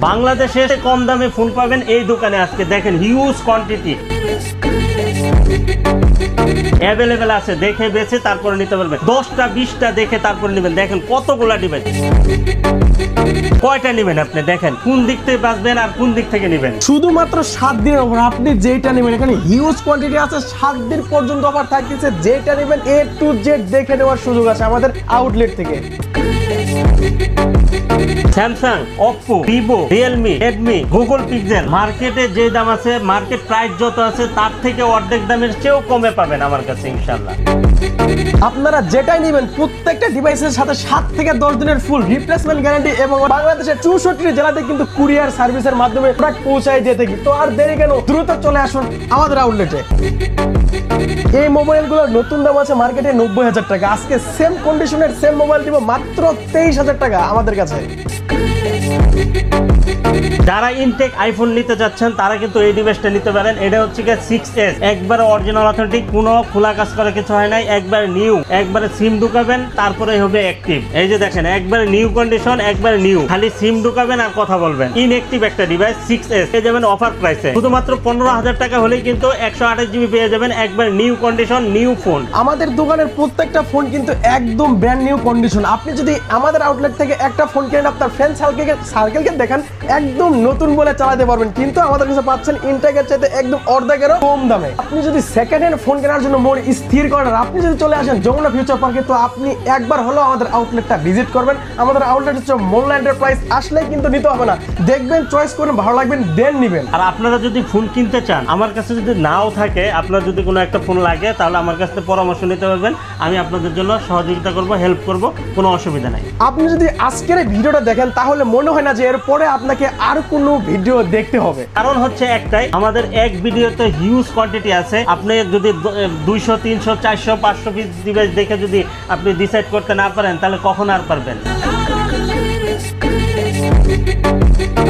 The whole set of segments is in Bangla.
বাংলাদেশে কম দামে ফোন পাবেন এই দোকানে। আজকে দেখেন হিউজ কোয়ান্টিটি অ্যাভেলেবেল আছে, দেখে বেছে তারপরে নিতে পারবেন। 10টা 20টা দেখে তারপরে নেবেন। দেখেন কতগুলা ডিভাইস, কয়টা নেবেন আপনি দেখেন কোন দিক থেকে বাঁচবেন আর কোন দিক থেকে নেবেন। শুধুমাত্র 7 দিনের অফার, আপনি যেটা নেবেন এখানে হিউজ কোয়ান্টিটি আছে। 7 দিন পর্যন্ত অফার থাকতেছে, যেটা নেবেন A to Z দেখে নেওয়ার সুযোগ আছে আমাদের আউটলেট থেকে। Samsung, Oppo, Vivo, Realme, Redmi, Google Pixel মার্কেটে যে দাম আছে, মার্কেট প্রাইস যত আছে তার থেকে অর্ধেক দামের চেয়েও কমে পাবেন আমার কাছে ইনশাআল্লাহ। আপনারা যেটাই নেবেন প্রত্যেকটা ডিভাইসের সাথে 7 থেকে 10 দিনের ফুল রিপ্লেসমেন্ট গ্যারান্টি এবং বাংলাদেশের 64 জেলাতে কিন্তু কুরিয়ার সার্ভিসের মাধ্যমে প্রোডাক্ট পৌঁছায় দিয়ে থাকি। তো আর দেরি কেন, দ্রুত চলে আসুন আমাদের আউটলেটে। এই মোবাইলগুলোর নতুন দাম আছে মার্কেটে 90,000 টাকা। আজকে সেম কন্ডিশনের সেম মোবাইল দিব মাত্র 23,000 টাকা আমাদের কাছে। যারা ইনটেক আইফোন নিতে যাচ্ছেন তারা কিন্তু এই ডিভাইসটা নিতে পারেন। এটা হচ্ছে 6S, একবারে অরিজিনাল অথেন্টিক, কোনো খোলা কাজ করা কিছু হয় নাই, একবারে নিউ। একবারে সিম ঢুকাবেন তারপরে হবে অ্যাক্টিভ। এই যে দেখেন একবারে নিউ কন্ডিশন, একবারে নিউ, খালি সিম ঢুকাবেন আর কথা বলবেন। ইনঅ্যাক্টিভ একটা ডিভাইস 6S পেয়ে যাবেন অফার প্রাইসে। শুধুমাত্র 15,000 টাকা হলেই কিন্তু 128 GB পেয়ে যাবেন, একবার নিউ কন্ডিশন নিউ ফোন। আমাদের দোকানের প্রত্যেকটা ফোন কিন্তু একদম ব্র্যান্ড নিউ কন্ডিশন। আপনি যদি আমাদের আউটলেট থেকে একটা ফোন কেনেন, আপনার ফ্রেন্ড সার্কেলকে দেখেন একদম নতুন বলে চালাতে পারবেন, কিন্তু আমাদের কাছে পাচ্ছেন ইনটেকের চাইতে একদম অর্ধেকেরও কম দামে। আপনি যদি সেকেন্ড হ্যান্ড ফোন কেনার জন্য মন স্থির করেন, আপনি যদি চলে আসেন যমুনা ফিউচার পার্কে, তো আপনি একবার হলো আমাদের আউটলেটটা ভিজিট করবেন। আমাদের আউটলেট হচ্ছে মোল্লা এন্টারপ্রাইজ। আসলেই কিন্তু নিতে হবে না, দেখবেন চয়েস করবেন, ভালো লাগবেন দেন নিবেন। আর আপনারা যদি ফোন কিনতে চান, আমার কাছে যদি নাও থাকে, আপনার যদি কোনো একটা ফোন লাগে তাহলে আমার কাছ থেকে পরামর্শ নিতে পারবেন। আমি আপনাদের জন্য সহযোগিতা করব, হেল্প করব, কোনো অসুবিধা নাই। আপনি যদি আজকের এই ভিডিওটা দেখেন তাহলে মনে হয় না যে এরপরে আপনাকে আর কোনো ভিডিও দেখতে হবে। কারণ হচ্ছে একটাই, আমাদের এক ভিডিওতে হিউজ কোয়ান্টিটি আছে। আপনি যদি 200, 300, 400, 500 পিস ডিভাইস দেখে যদি আপনি ডিসাইড করতে না পারেন তাহলে কখন আর পারবেন।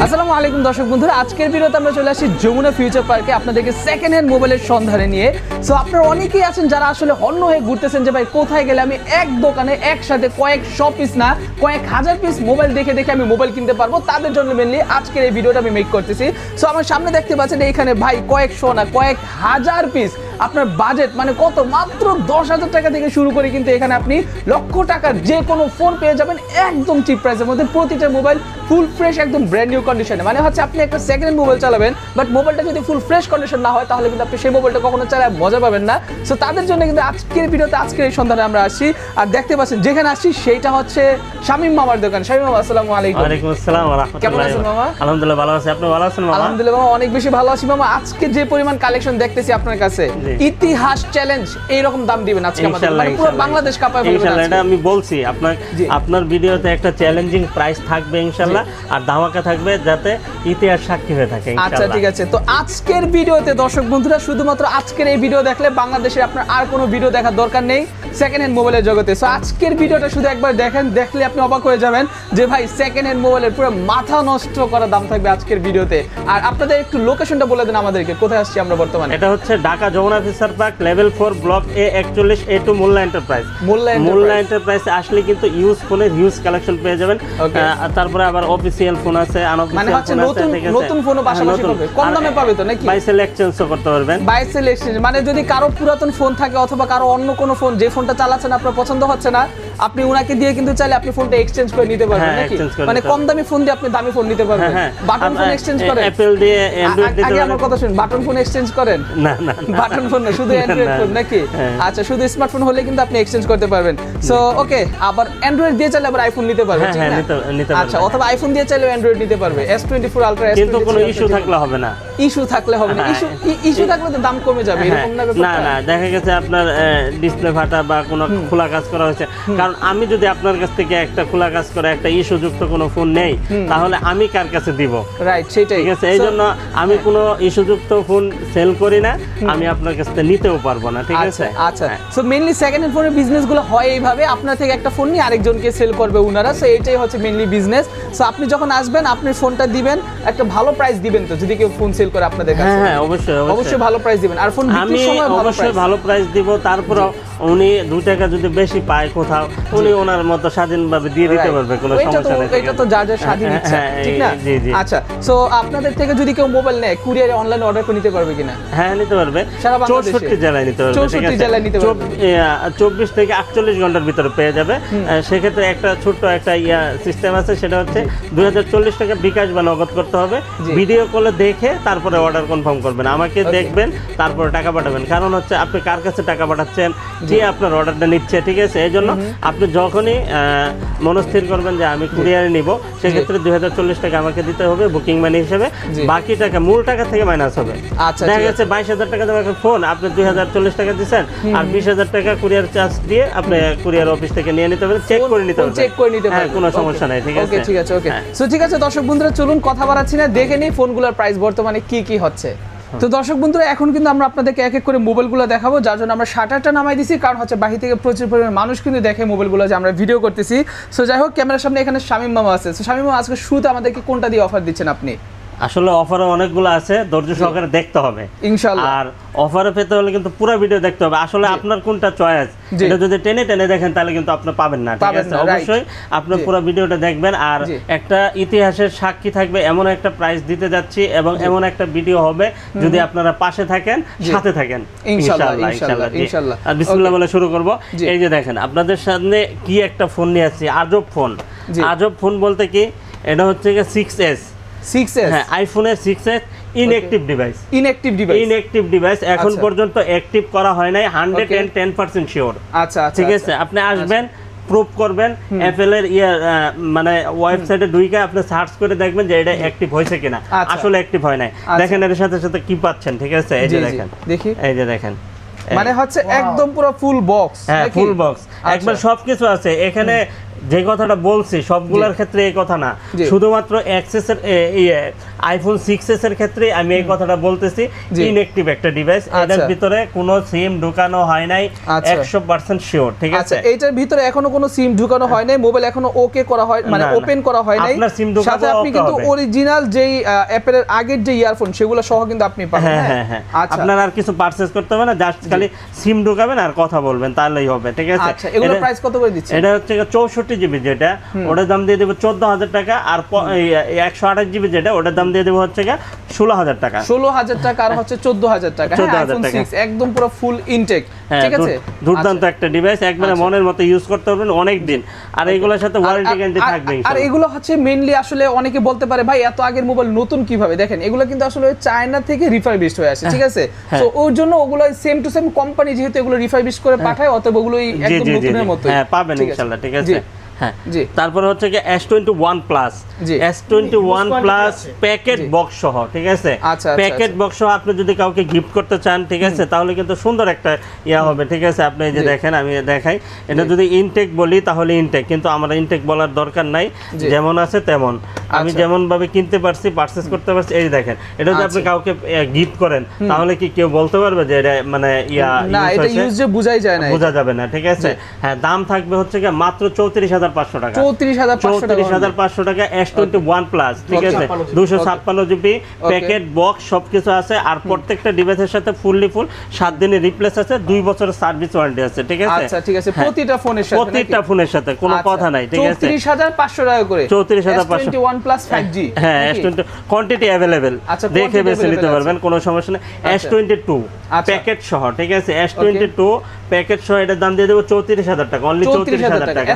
আসসালামু আলাইকুম দর্শক বন্ধুরা, আজকের ভিডিওতে আমরা চলে আসি যমুনা ফিউচার পার্কে আপনাদেরকে সেকেন্ড হ্যান্ড মোবাইলের সন্ধানে নিয়ে। সো আপনারা অনেকেই আছেন যারা আসলে হন্য হয়ে ঘুরতেছেন যে ভাই কোথায় গেলে আমি এক দোকানে একসাথে কয়েকশো পিস না কয়েক হাজার পিস মোবাইল দেখে দেখে আমি মোবাইল কিনতে পারবো। তাদের জন্য মেনলি আজকের এই ভিডিওটা আমি মেক করতেছি। সো আমার সামনে দেখতে পাচ্ছেন এইখানে ভাই কয়েকশো না কয়েক হাজার পিস। আপনার বাজেট মানে কত, মাত্র 10,000 টাকা থেকে শুরু করে কিন্তু এখানে আপনি লক্ষ টাকার যে কোনো ফোন পেয়ে যাবেন একদম চিপ প্রাইসের মধ্যে। প্রতিটা মোবাইল ফুল ফ্রেশ একদম ব্র্যান্ড নিউ কন্ডিশনে। মানে হচ্ছে আপনি একটা সেকেন্ড হ্যান্ড মোবাইল চালাবেন, বাট মোবাইলটা যদি ফুল ফ্রেশ কন্ডিশন না হয় তাহলে কিন্তু আপনি সেই মোবাইলটা কখনো চালায় মজা পাবেন না। সো তাদের জন্য কিন্তু আজকের ভিডিওতে আজকের এই সন্ধানে আমরা আসছি। আর দেখতে পাচ্ছেন যেখানে আসছি সেইটা হচ্ছে শামীম মামার দোকান। শামীম মামা আসসালামু আলাইকুম। ওয়ালাইকুম আসসালাম ওয়া রাহমাতুল্লাহি। কেমন আছেন মামা? আলহামদুলিল্লাহ ভালো আছি, আপনি ভালো আছেন মামা? আলহামদুলিল্লাহ মামা অনেক বেশি ভালো আছি মামা। আজকে যে পরিমাণ কালেকশন দেখতেছি আপনার কাছে, ইতিহাস চ্যালেঞ্জ এইরকম দাম দিবেন আজকে আমাদের, মানে পুরো বাংলাদেশ কাঁপায় ফেলবেন ইনশাআল্লাহ। এটা আমি বলছি আপনার ভিডিওতে একটা চ্যালেঞ্জিং প্রাইস থাকবে ইনশাআল্লাহ, আর ধামাকা থাকবে যাতে ইতিহাস সাক্ষী হয়ে থাকে ইনশাআল্লাহ। আচ্ছা ঠিক আছে। তো আজকের ভিডিওতে দর্শক বন্ধুরা শুধুমাত্র আজকের এই ভিডিও দেখলে বাংলাদেশের আপনার আর কোনো ভিডিও দেখার দরকার নেই সেকেন্ড হ্যান্ড মোবাইলের জগতে। সো আজকের ভিডিওটা শুধু একবার দেখেন, দেখলে আপনি অবাক হয়ে যাবেন যে ভাই সেকেন্ড হ্যান্ড মোবাইলের পুরো মাথা নষ্ট করা দাম থাকবে আজকের ভিডিওতে। আর আপনাদের একটু লোকেশনটা বলে দেন আমাদেরকে, কোথায় আসছি আমরা বর্তমানে? এটা হচ্ছে Dhaka Jamuna future park level 4 block A41 A2 Molla enterprise. Molla এন্টারপ্রাইজে আসলে কিন্তু ইউজ ফোনের হিউজ কালেকশন পেয়ে যাবেন। তারপরে আবার অফিশিয়াল ফোন আছে, মানে হচ্ছে নতুন ফোনও পাশাপাশি পাবে, কম দামে পাবে তো নাকি? বাইসেল এক্সচেঞ্জও করতে পারবেন। বাইসেল এক্সচেঞ্জ মানে যদি কারো পুরাতন ফোন থাকে অথবা কারো অন্য কোনো ফোন যে ফোনটা চালাচ্ছেন আপনার পছন্দ হচ্ছে না, আপনি উনাকে দিয়ে কিন্তু চাইলে আপনি ফোনটা এক্সচেঞ্জ করে নিতে পারবেন নাকি? মানে কম দামি ফোন দিয়ে আপনি দামি ফোন নিতে পারবেন। বাটন ফোন এক্সচেঞ্জ করেন? অ্যাপল দিয়ে অ্যান্ড্রয়েড দিতে পারেন। আগে আমার কথা শুনুন, বাটন ফোন এক্সচেঞ্জ করেন? না না, বাটন ফোন না, শুধু অ্যান্ড্রয়েড ফোন নাকি? আচ্ছা, শুধু স্মার্টফোন হলে কিন্তু আপনি এক্সচেঞ্জ করতে পারবেন। সো ওকে, আবার অ্যান্ড্রয়েড দিয়ে চাইলে আবার আইফোন নিতে পারবেন, ঠিক না? আচ্ছা, অথবা আইফোন দিয়ে চাইলে অ্যান্ড্রয়েড নিতে পারবে। S24 আলট্রা, কিন্তু কোনো ইস্যু থাকলে হবে না। ইস্যু থাকলে হবে না? ইস্যু থাকলে তো দাম কমে যাবে এরকম না ব্যাপারটা? না না, দেখা গেছে আপনার ডিসপ্লে ফাটা বা কোনো খোলা কাজ করা হয়েছে। কারণ আমি যদি আপনার কাছ থেকে একটা খোলা কাজ করা একটা ইস্যুযুক্ত কোনো ফোন নেই তাহলে আমি কার কাছে দিব? রাইট, সেটাই। ঠিক আছে, এই জন্য আমি কোনো ইস্যুযুক্ত ফোন সেল করি না, আমি আপনার কাছ থেকে নিতেও পারবো না। ঠিক আছে, আচ্ছা। সো মেইনলি সেকেন্ড হ্যান্ড ফোনের বিজনেসগুলো হয় এইভাবে, আপনার থেকে একটা ফোন নিয়ে আরেকজনকে সেল করবে উনারা। সো এটাই হচ্ছে মেইনলি বিজনেস। সো আপনি যখন আসবেন আপনি ফোনটা দিবেন, একটা ভালো প্রাইস দিবেন তো, যদি কেউ ফোন সেল করে আপনাদের কাছে। হ্যাঁ অবশ্যই অবশ্যই ভালো প্রাইস দিবেন। আর ফোন বিক্রির সময় অবশ্যই ভালো প্রাইস দিব। তারপর উনি 2 টাকা যদি বেশি পায় কোথাও উনি ওনার মতো স্বাধীনভাবে দিয়ে দিতে পারবে, কোনো সমস্যা নেই। এটা তো যার যার স্বাধীন ইচ্ছা, ঠিক না? আচ্ছা, সো আপনাদের থেকে যদি কেউ মোবাইল নেয় কুরিয়ারে অনলাইনে অর্ডার করে নিতে পারবে কিনা? হ্যাঁ, নিতে পারবে। সারা বাংলাদেশে 64 জেলায় নিতে পারবে। 64 জেলায় নিতে পারবে। 24 থেকে 48 ঘন্টার ভিতরে পেয়ে যাবে। সেক্ষেত্রে একটা ছোট্ট একটা সিস্টেম আছে, সেটা হচ্ছে 2040 টাকা বিকাশ বা নগদ করতে হবে। ভিডিও কলে দেখে তারপরে অর্ডার কনফার্ম করবেন, আমাকে দেখবেন, তারপরে টাকা পাঠাবেন। কারণ হচ্ছে আপনি কার কাছে টাকা পাঠাচ্ছেন, কে আপনার অর্ডারটা নিচ্ছে, ঠিক আছে? এই জন্য আপনি যখনই মনস্থির করবেন যে আমি কুরিয়ারে নিব, সেক্ষেত্রে 2040 টাকা আমাকে দিতে হবে বুকিং মানি হিসেবে। বাকি টাকা মূল টাকা থেকে মাইনাস হবে। দেখা গেছে 22,000 টাকা দেওয়া ফোন, আপনি 2040 টাকা দিচ্ছেন, আর 20,000 টাকা কুরিয়ার চার্জ দিয়ে আপনি কুরিয়ার অফিস থেকে নিয়ে নিতে পারেন, চেক করে নিতে পারবেন। চেক করে নিতে পারবেন, কোনো সমস্যা নাই, ঠিক আছে? ওকে, ঠিক আছে, ওকে। সো ঠিক আছে দর্শক বন্ধুরা, চলুন কথা বাড়াচ্ছি না, দেখে নিই ফোনগুলোর প্রাইস বর্তমানে কি কি হচ্ছে। তো দর্শক বন্ধুরা, এখন কিন্তু আমরা আপনাদেরকে এক এক করে মোবাইলগুলো দেখাবো, যার জন্য আমরা শাটারটা নামাই দিছি, কারণ হচ্ছে বাহির থেকে প্রচুর পরিমাণ মানুষ কিন্তু দেখে মোবাইলগুলো যে আমরা ভিডিও করতেছি। সো যাই হোক, ক্যামেরার সামনে এখানে শামীম মামা আছে। সো শামীম মামা, আজকে শুরুতে আমাদেরকে কোনটা দিয়ে অফার দিচ্ছেন আপনি? আসলে অফারে অনেকগুলো আছে, ধৈর্য সহকারে দেখতে হবে ইনশাআল্লাহ। আর অফারে পেতে হলে কিন্তু পুরো ভিডিও দেখতে হবে। আসলে আপনার কোনটা চয়েস, এটা যদি টেনে টেনে দেখেন তাহলে কিন্তু আপনি পাবেন না, ঠিক আছে? অবশ্যই আপনি পুরো ভিডিওটা দেখবেন। আর একটা ইতিহাসের সাক্ষী থাকবে, এমন একটা প্রাইস দিতে যাচ্ছি এবং এমন একটা ভিডিও হবে, যদি আপনারা পাশে থাকেন, সাথে থাকেন, ইনশাআল্লাহ ইনশাআল্লাহ ইনশাআল্লাহ। আর বিসমিল্লাহ বলে শুরু করব। এই যে দেখেন, আপনাদের সামনে কি একটা ফোন নিয়ে আসছি, আজব ফোন। আজব ফোন বলতে কি, এটা হচ্ছে 6s। 6s, হ্যাঁ, আইফোনের 6s inactive device. Inactive device এখন পর্যন্ত অ্যাক্টিভ করা হয় নাই, 110% শিওর। আচ্ছা, ঠিক আছে? আপনি আসবেন, প্রুফ করবেন, অ্যাপল এর মানে ওয়েবসাইটে ঢুকে আপনি সার্চ করে দেখবেন যে এটা অ্যাক্টিভ হয়েছে কিনা। আসলে অ্যাক্টিভ হয় নাই। দেখেন এর সাথে সাথে কি পাচ্ছেন, ঠিক আছে? এই যে দেখেন, দেখি, এই যে দেখেন, মানে হচ্ছে একদম পুরো ফুল বক্স। হ্যাঁ, ফুল বক্স, একবার সবকিছু আছে এখানে। যে কথাটা বলছি সবগুলোর ক্ষেত্রে এই কথা না, শুধুমাত্র অ্যাক্সেসের আইফোন 6s এর ক্ষেত্রে আমি এই কথাটা বলতেছি। ইনঅ্যাক্টিভ একটা ডিভাইস, এটার ভিতরে কোনো সিম ঢুকানো হয় নাই, 100% শিওর, ঠিক আছে? আচ্ছা, এইটার ভিতরে এখনো কোনো সিম ঢুকানো হয় নাই, মোবাইল এখনো ওকে করা হয়, মানে ওপেন করা হয় নাই। আপনার সিম ঢুকানো সাথে আপনি কিন্তু অরিজিনাল যেই অ্যাপেলের আগের যে ইয়ারফোন সেগুলো সহ কিন্তু আপনি পাবেন। হ্যাঁ হ্যাঁ, আপনার আর কিছু পারচেজ করতে হবে না, জাস্ট খালি সিম ঢুকাবেন আর কথা বলবেন, তাহলেই হবে, ঠিক আছে? আচ্ছা, এগুলোর প্রাইস কত করে দিচ্ছেন? এটা হচ্ছে 64 জিবি, যেটা ওটার দাম দিয়ে দেব 14,000 টাকা। আর 128 জিবি যেটা, ওটার দাম দিয়ে দেব হচ্ছে 16,000 টাকা। 16,000 টাকা আর হচ্ছে 14,000 টাকা। আইফোন 6 একদম পুরো ফুল ইনটেক, ঠিক আছে? দুর্দান্ত একটা ডিভাইস, একবারে মনের মতো ইউজ করতে পারবেন অনেক দিন। আর এগুলোর সাথে ওয়ারেন্টি গ্যারান্টি থাকবে ইনশাআল্লাহ। আর এগুলো হচ্ছে মেইনলি আসলে অনেকে বলতে পারে ভাই এত আগের মোবাইল নতুন কিভাবে? দেখেন, এগুলো কিন্তু আসলে চায়না থেকে রিফারবিশড হয়ে আসে, ঠিক আছে? সো ওর জন্য ওগুলো সেম টু সেম কোম্পানি যেহেতু এগুলো রিফারবিশড করে পাঠায়, অতএব ওগুলোই একদম নতুনের মতো। হ্যাঁ, পাবেন ইনশাআল্লাহ, ঠিক আছে? হ্যাঁ, তারপরে হচ্ছে কি S21 plus, S21 plus packet box সহ, ঠিক আছে? প্যাকেট বক্স সহ আপনি যদি কাউকে গিফট করতে চান, ঠিক আছে, তাহলে কিন্তু সুন্দর একটা ইয়া হবে, ঠিক আছে? আপনি এই যে দেখেন, আমি দেখাই, এটা যদি ইনটেক বলি তাহলে ইনটেক, কিন্তু আমার ইনটেক বলার দরকার নাই, যেমন আছে তেমন। আমি যেমন ভাবে কিনতে পারছি, পারচেজ করতে পারছি, এই দেখেন। এটা যদি আপনি কাউকে গিফট করেন তাহলে কি কেউ বলতে পারবে যে এটা মানে ইয়া না, এটা ইউজ যে বুঝাই যায় না, বোঝা যাবে না, ঠিক আছে? হ্যাঁ, দাম থাকবে হচ্ছে কি মাত্র 34,500 টাকা। 34,500 টাকা S21 প্লাস, ঠিক আছে? 256 জিবি প্যাকেট বক্স সবকিছু আছে। আর প্রত্যেকটা ডিভাইসের সাথে ফুল 7 দিনের রিপ্লেস আছে, 2 বছরের সার্ভিস ওয়ারেন্টি আছে, ঠিক আছে? আচ্ছা, ঠিক আছে, প্রতিটা ফোনের সাথে কোনো কথা নাই, ঠিক আছে? 34,500 টাকা করে 34,500 S21 প্লাস 5G। হ্যাঁ, S20 কোয়ান্টিটি अवेलेबल, দেখে বেছে নিতে পারবেন, কোনো সমস্যা নেই। S22 প্যাকেট সহ, ঠিক আছে? S22 প্যাকেট সহ এটার দাম দিয়ে দেব 34,000 টাকা, অনলি 34,000 টাকা।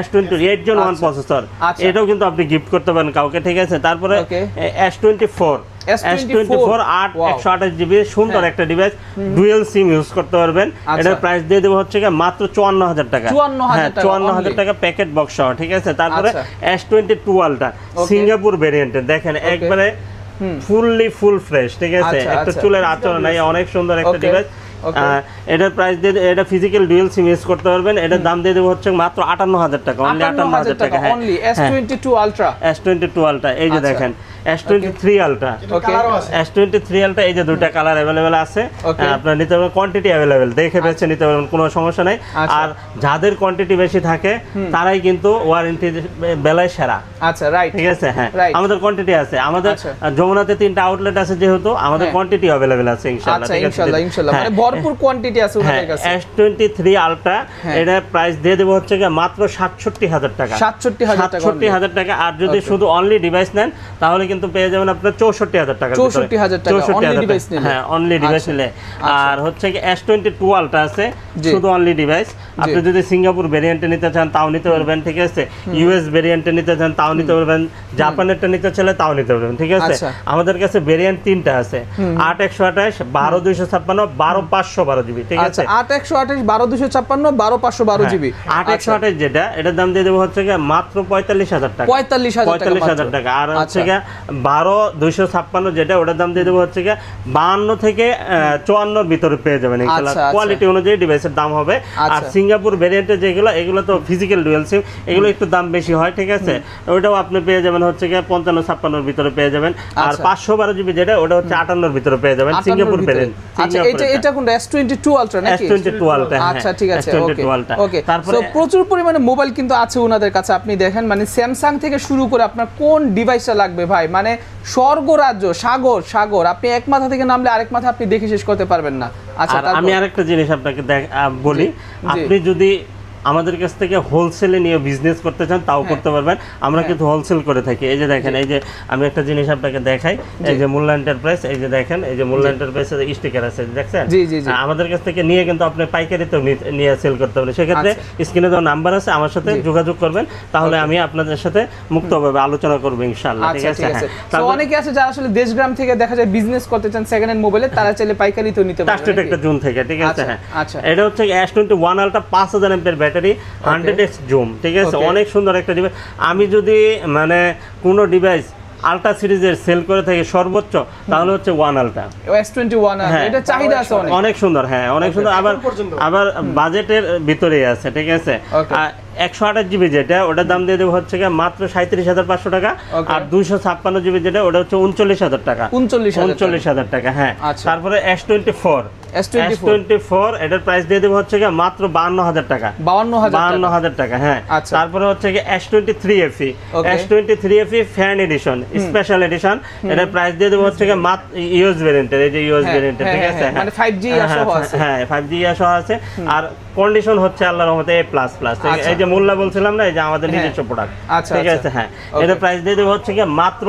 S22 8 Gen 1 প্রসেসর, এটাও কিন্তু আপনি গিফট করতে পারেন কাউকে, ঠিক আছে? তারপরে S24 128 জিবি সুন্দর একটা ডিভাইস, ডুয়াল সিম ইউজ করতে পারবেন। এটার প্রাইস দিয়ে দেব হচ্ছে মাত্র 54,000 টাকা। 54,000 টাকা প্যাকেট বক্স সহ, ঠিক আছে? তারপরে S22 আলট্রা সিঙ্গাপুর ভেরিয়েন্টের, দেখেন একবারে ফুল ফ্রেশ, ঠিক আছে? একটা চুলের আচরণ নাই, অনেক সুন্দর একটা ডিভাইস। এটার প্রাইস দিয়ে, এটা ফিজিক্যাল ডুয়াল সিম ইউজ করতে পারবেন। এটার দাম দিয়ে দেব হচ্ছে মাত্র 58,000 টাকা, অনলি 58,000 টাকা। হ্যাঁ, S22 আলট্রা, S22 আলট্রা, এই যে দেখেন S23 আলট্রা। ওকে S23 আলট্রা এই যে দুইটা কালার अवेलेबल আছে, Okay. আপনারা নিতে পারবেন, কোয়ান্টিটি अवेलेबल, দেখে বেছে নিতে পারবেন, কোনো সমস্যা নাই। আচ্ছা। আর যাদের কোয়ান্টিটি বেশি থাকে তারাই কিন্তু ওয়ারেন্টি বেলায় সেরা। আচ্ছা রাইট ঠিক আছে, হ্যাঁ Right. আমাদের কোয়ান্টিটি আছে, আমাদের আচ্ছা। যমুনাতে 3টা আউটলেট আছে, যেহেতু আমাদের হ্যাঁ। কোয়ান্টিটি अवेलेबल আছে ইনশাআল্লাহ। আচ্ছা ঠিক আছে, ইনশাআল্লাহ হ্যাঁ, মানে ভরপুর কোয়ান্টিটি আছে হ্যাঁ, ওনাদের কাছে। S23 আলট্রা হ্যাঁ। এটা প্রাইস দিয়ে দেবো হচ্ছে গিয়ে মাত্র 67,000 টাকা। 67,000 টাকা 67,000 টাকা। আর যদি Okay. শুধু অনলি ডিভাইস নেন তাহলে কিন্তু পেয়ে যাবেন আপনার 64,000 টাকা। 64,000 টাকা, only device নিলে। হ্যাঁ অনলি ডিভাইস আচ্ছা। নিলে। আচ্ছা। আর হচ্ছে কি S22 আলট্রা আছে, জি। শুধু অনলি ডিভাইস। আপনি যদি সিঙ্গাপুর ভেরিয়েন্টে নিতে চান তাও নিতে পারবেন, ঠিক আছে। ইউএস ভেরিয়েন্টে নিতে চান তাও নিতে পারবেন, জাপানেরটা নিতে চাইলে তাও নিতে পারবেন, ঠিক আছে। আচ্ছা। আমাদের কাছে ভেরিয়েন্ট 3টা আছে, 8/128, 12/256, 12/512 জিবি, ঠিক আচ্ছা আছে। 8/128, 12/256, 12/512 জিবি। 8/128 যেটা, এটার দাম দিয়ে দেবো হচ্ছে গিয়ে মাত্র 45,000 টাকা। 45,000 টাকা। আর হচ্ছে আচ্ছা। গিয়ে 12/256 যেটা, ওটার দাম দিয়ে দেবো হচ্ছে গিয়ে 52 থেকে 54 ভিতরে পেয়ে যাবেন ইনশাআল্লাহ। আচ্ছা, আচ্ছা। কোয়ালিটি অনুযায়ী ডিভাইসের দাম হবে। আর আচ্ছা। সিঙ্গাপুর ভেরিয়েন্টে যেগুলো, এগুলো তো ফিজিক্যাল ডুয়াল সিম, এগুলো একটু দাম বেশি হয়, ঠিক আছে। ওটাও আপনি পেয়ে যাবেন হচ্ছে গিয়ে 55-56 ভিতরে পেয়ে যাবেন। আর আচ্ছা। 512 জিবি যেটা, ওটা হচ্ছে 58 ভিতরে পেয়ে যাবেন, 58 সিঙ্গাপুর ভিতরে। ভেরিয়েন্ট। আচ্ছা এটা কোনটা S22 আলট্রা নাকি? S22 আলট্রা, হ্যাঁ। আচ্ছা ঠিক আছে, S22 আলট্রা। ওকে। তারপরে সো প্রচুর পরিমাণে মোবাইল কিন্তু আছে ওনাদের কাছে, আপনি দেখেন মানে স্যামসাং থেকে শুরু করে আপনার কোন ডিভাইসটা লাগবে ভাই, মানে স্বর্গরাজ্য, সাগর আপনি এক মাথা থেকে নামলে আরেক মাথা আপনি দেখে শেষ করতে পারবেন না। আচ্ছা আর আমি আরেকটা জিনিস আপনাকে বলি, জি। আপনি যদি আমাদের কাছ থেকে হোলসেলে নিয়ে বিজনেস করতে চান তাও করতে পারবেন। আমরা কিন্তু হোলসেল করে থাকি। এই যে দেখেন, এই যে আমি একটা জিনিস আপনাকে দেখাই, এই যে মোল্লা এন্টারপ্রাইজ, এই যে দেখেন, এই যে মোল্লা এন্টারপ্রাইজের স্টিকার আছে, দেখছেন। জি, জি, জি। আমাদের কাছ থেকে নিয়ে কিন্তু আপনি পাইকারিতেও নিয়ে সেল করতে পারেন। সেক্ষেত্রে স্ক্রিনে দেওয়া নাম্বার আছে, আমার সাথে যোগাযোগ করবেন, তাহলে আমি আপনাদের সাথে মুক্তভাবে আলোচনা করবো ইনশাআল্লাহ। ঠিক আচ্ছা আছে, ঠিক আছে। হ্যাঁ। সো অনেকে আছে যারা আসলে দেশগ্রাম থেকে দেখা যায় বিজনেস করতে চান সেকেন্ড হ্যান্ড মোবাইলে, তারা চাইলে পাইকারিতেও নিতে পারবে। টাস্টেড একটা জুম থেকে, ঠিক আছে, আচ্ছা, হ্যাঁ। আচ্ছা। এটা হচ্ছে S21 ultra, 5000 এমপিএর battery, 100x zoom, ঠিক আছে। Okay. অনেক সুন্দর একটা ডিভাইস। আমি যদি মানে কোনো ডিভাইস আলট্রা সিরিজের সেল করে থাকি সর্বোচ্চ, তাহলে হচ্ছে 1 আলট্রা। S21 হ্যাঁ, এটা চাহিদা আছে অনেক। অনেক সুন্দর, হ্যাঁ অনেক সুন্দর। আবার বাজেটের ভিতরেই আছে, ঠিক আছে। Okay. 128 জিবি যেটা, ওটার দাম দিয়ে দেবো হচ্ছে গিয়ে মাত্র 37,500 টাকা। Okay. আর 256 জিবি যেটা, ওটা হচ্ছে 39,000 টাকা। 39,000 টাকা, হ্যাঁ। আচ্ছা। তারপরে S24 এটার প্রাইস দিয়ে দেবো হচ্ছে গিয়ে মাত্র 52,000 টাকা। 52,000 টাকা, হ্যাঁ। আচ্ছা। তারপরে হচ্ছে গিয়ে S23 FE, Okay. S23 FE fan addition, special edition, এটার প্রাইস দিয়ে দেবো হচ্ছে গিয়ে মাত্র ইউএস ভেরিয়েন্টের, এই যে ইউএস হ্যাঁ, ভেরিয়েন্টের, ঠিক হ্যাঁ, আছে, হ্যাঁ, মানে 5G সহ আছে। হ্যাঁ 5G সহ আছে। আর কন্ডিশন হচ্ছে আল্লাহর রহমতে A++। আচ্ছা। এই যে মোল্লা বলছিলাম না, এই যে আমাদের হ্যাঁ। নিজস্ব প্রোডাক্ট, আচ্ছা, ঠিক আচ্ছা। আছে, হ্যাঁ। Okay. এটার প্রাইস দিয়ে দেবো হচ্ছে গিয়ে মাত্র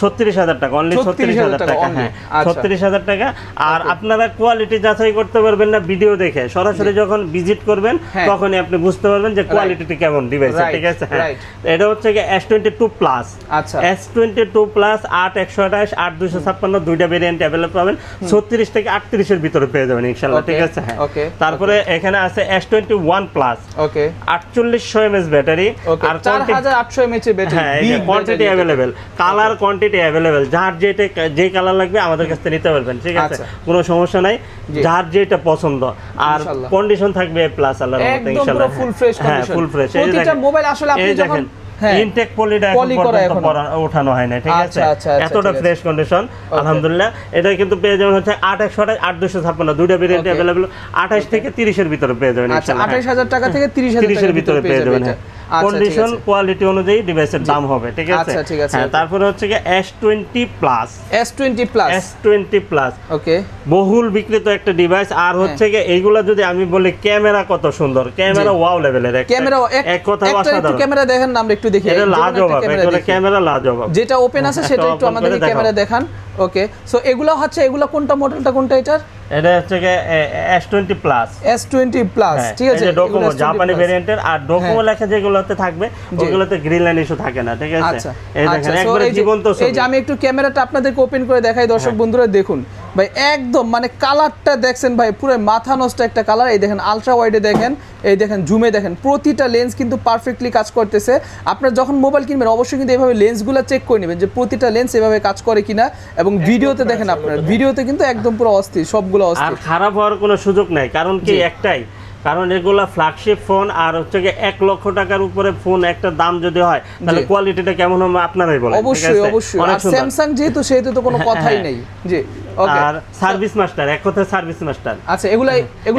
36,000 টাকা, অনলি 36,000 টাকা, only। হ্যাঁ আচ্ছা। 36,000 টাকা। আর আপনারা কোয়ালিটি যাচাই করতে পারবেন না ভিডিও দেখে, সরাসরি যখন ভিজিট করবেন হ্যাঁ। তখনই আপনি বুঝতে পারবেন যে কোয়ালিটিটা কেমন ডিভাইস, Right, ঠিক আছে, হ্যাঁ। right. এটা হচ্ছে গিয়ে S22 প্লাস। আচ্ছা। S22 প্লাস 8/128, 8/256 দুইটা ভেরিয়েন্ট अवेलेबल পাবেন। 36 থেকে 38 এর ভিতরে পেয়ে যাবেন ইনশাআল্লাহ, Okay, ঠিক আছে, হ্যাঁ। okay, তারপরে এখানে আছে S21 প্লাস, ওকে 4800 mAh ব্যাটারি। ওকে আর 4800 mAh এর ব্যাটারি, হ্যাঁ, quantity available, colour quantity available, যার যে কালার লাগবে আমাদের কাছ থেকে নিতে পারবেন, ঠিক আছে, আচ্ছা। কোনো সমস্যা নাই। জি। যার যেটা পছন্দ। আর ইনশাআল্লাহ। কন্ডিশন থাকবে A+ আল্লাহর রহমতে একদম ইনশাআল্লাহ, পুরো ফুল ফ্রেশ হ্যাঁ কন্ডিশন। Full fresh. প্রতিটা মোবাইল আসলে আপনি এই যখন দেখেন হ্যাঁ ইনটেক পলিটা এখন পলি করা পর্যন্ত এখনো। ওঠানো হয় না, ঠিক আছে। আচ্ছা, আচ্ছা, আচ্ছা, এতটা ঠিক আছে। ফ্রেশ কন্ডিশন, আলহামদুলিল্লাহ। এটা কিন্তু পেয়ে যাবেন হচ্ছে 8/128, 8/256 দুইটা ভেরিয়েন্ট Okay. अवेलेबल। 28 থেকে 30 এর ভিতরে পেয়ে যাবেন আচ্ছা ইনশাআল্লাহ, হ্যাঁ। 28000 টাকা থেকে 30,000 30 এর ভিতরে পেয়ে যাবেন, হ্যাঁ। আচ্ছা, কন্ডিশন ঠিক আছে। কোয়ালিটি অনুযায়ী ডিভাইসের দাম হবে, ঠিক আছে, আচ্ছা, ঠিক আছে, হ্যাঁ। okay. তারপরে হচ্ছে কি S20 plus, S20 plus S20 plus ওকে বহুল বিক্রিত একটা ডিভাইস। আর হচ্ছে কি এইগুলা যদি আমি বলি ক্যামেরা কত সুন্দর, ক্যামেরা ওয়াও লেভেলের, ক্যামেরা এক কথা একটু অসাধারণ। ক্যামেরা দেখেন না, আমরা একটু দেখি এটা লাজবাব, এগুলা ক্যামেরা লাজবাব। যেটা ওপেন আছে সেটা একটু open আমাদেরকে করে ক্যামেরা দেখাও। দেখান। ওকে সো এগুলো হচ্ছে, এগুলো কোনটা মডেলটা কোনটা এটার? এটা হচ্ছে কি S20 প্লাস, S20 প্লাস, ঠিক আছে। ডোকোমো এগুলো S20 জাপানি plus। ভেরিয়েন্টের। আর ডোকোমো লেখা যেগুলোতে থাকবে ওগুলোতে গ্রিন লাইন ইস্যু থাকে না, ঠিক আছে। আচ্ছা এই আচ্ছা, দেখেন so একবারে এই যে- জীবন্ত এই যে আমি একটু ক্যামেরাটা আপনাদেরকে ওপেন করে দেখাই, দর্শক বন্ধুরা দেখুন ভাই, একদম মানে কালারটা দেখছেন ভাই, পুরো মাথা নষ্ট একটা কালার। এই দেখেন আলট্রা ওয়াইডে দেখেন, এই দেখেন জুমে দেখেন, প্রতিটা লেন্স কিন্তু পারফেক্টলি কাজ করতেছে। আপনারা যখন মোবাইল কিনবেন অবশ্যই কিন্তু এইভাবে লেন্সগুলো চেক করে নেবেন যে প্রতিটা লেন্স এভাবে কাজ করে কিনা। এবং ভিডিওতে দেখেন, আপনারা ভিডিওতে কিন্তু একদম পুরো অস্থির, সবগুলো আর অস্থির। খারাপ হওয়ার কোনো সুযোগ নাই, কারণ কি একটাই কারণ এগুলা ফ্ল্যাগশিপ ফোন আর হচ্ছে গিয়ে 1 লক্ষ টাকার উপরে ফোন একটা দাম যদি হয় তাহলে কোয়ালিটিটা কেমন হবে আপনারাই বলেন। অবশ্যই অবশ্যই। আর স্যামসাং যেহেতু সেহেতু তো কোনো কথাই নেই। জি ওকে। আর সার্ভিস মাস্টার, এক কথায় সার্ভিস মাস্টার। আচ্ছা এগুলা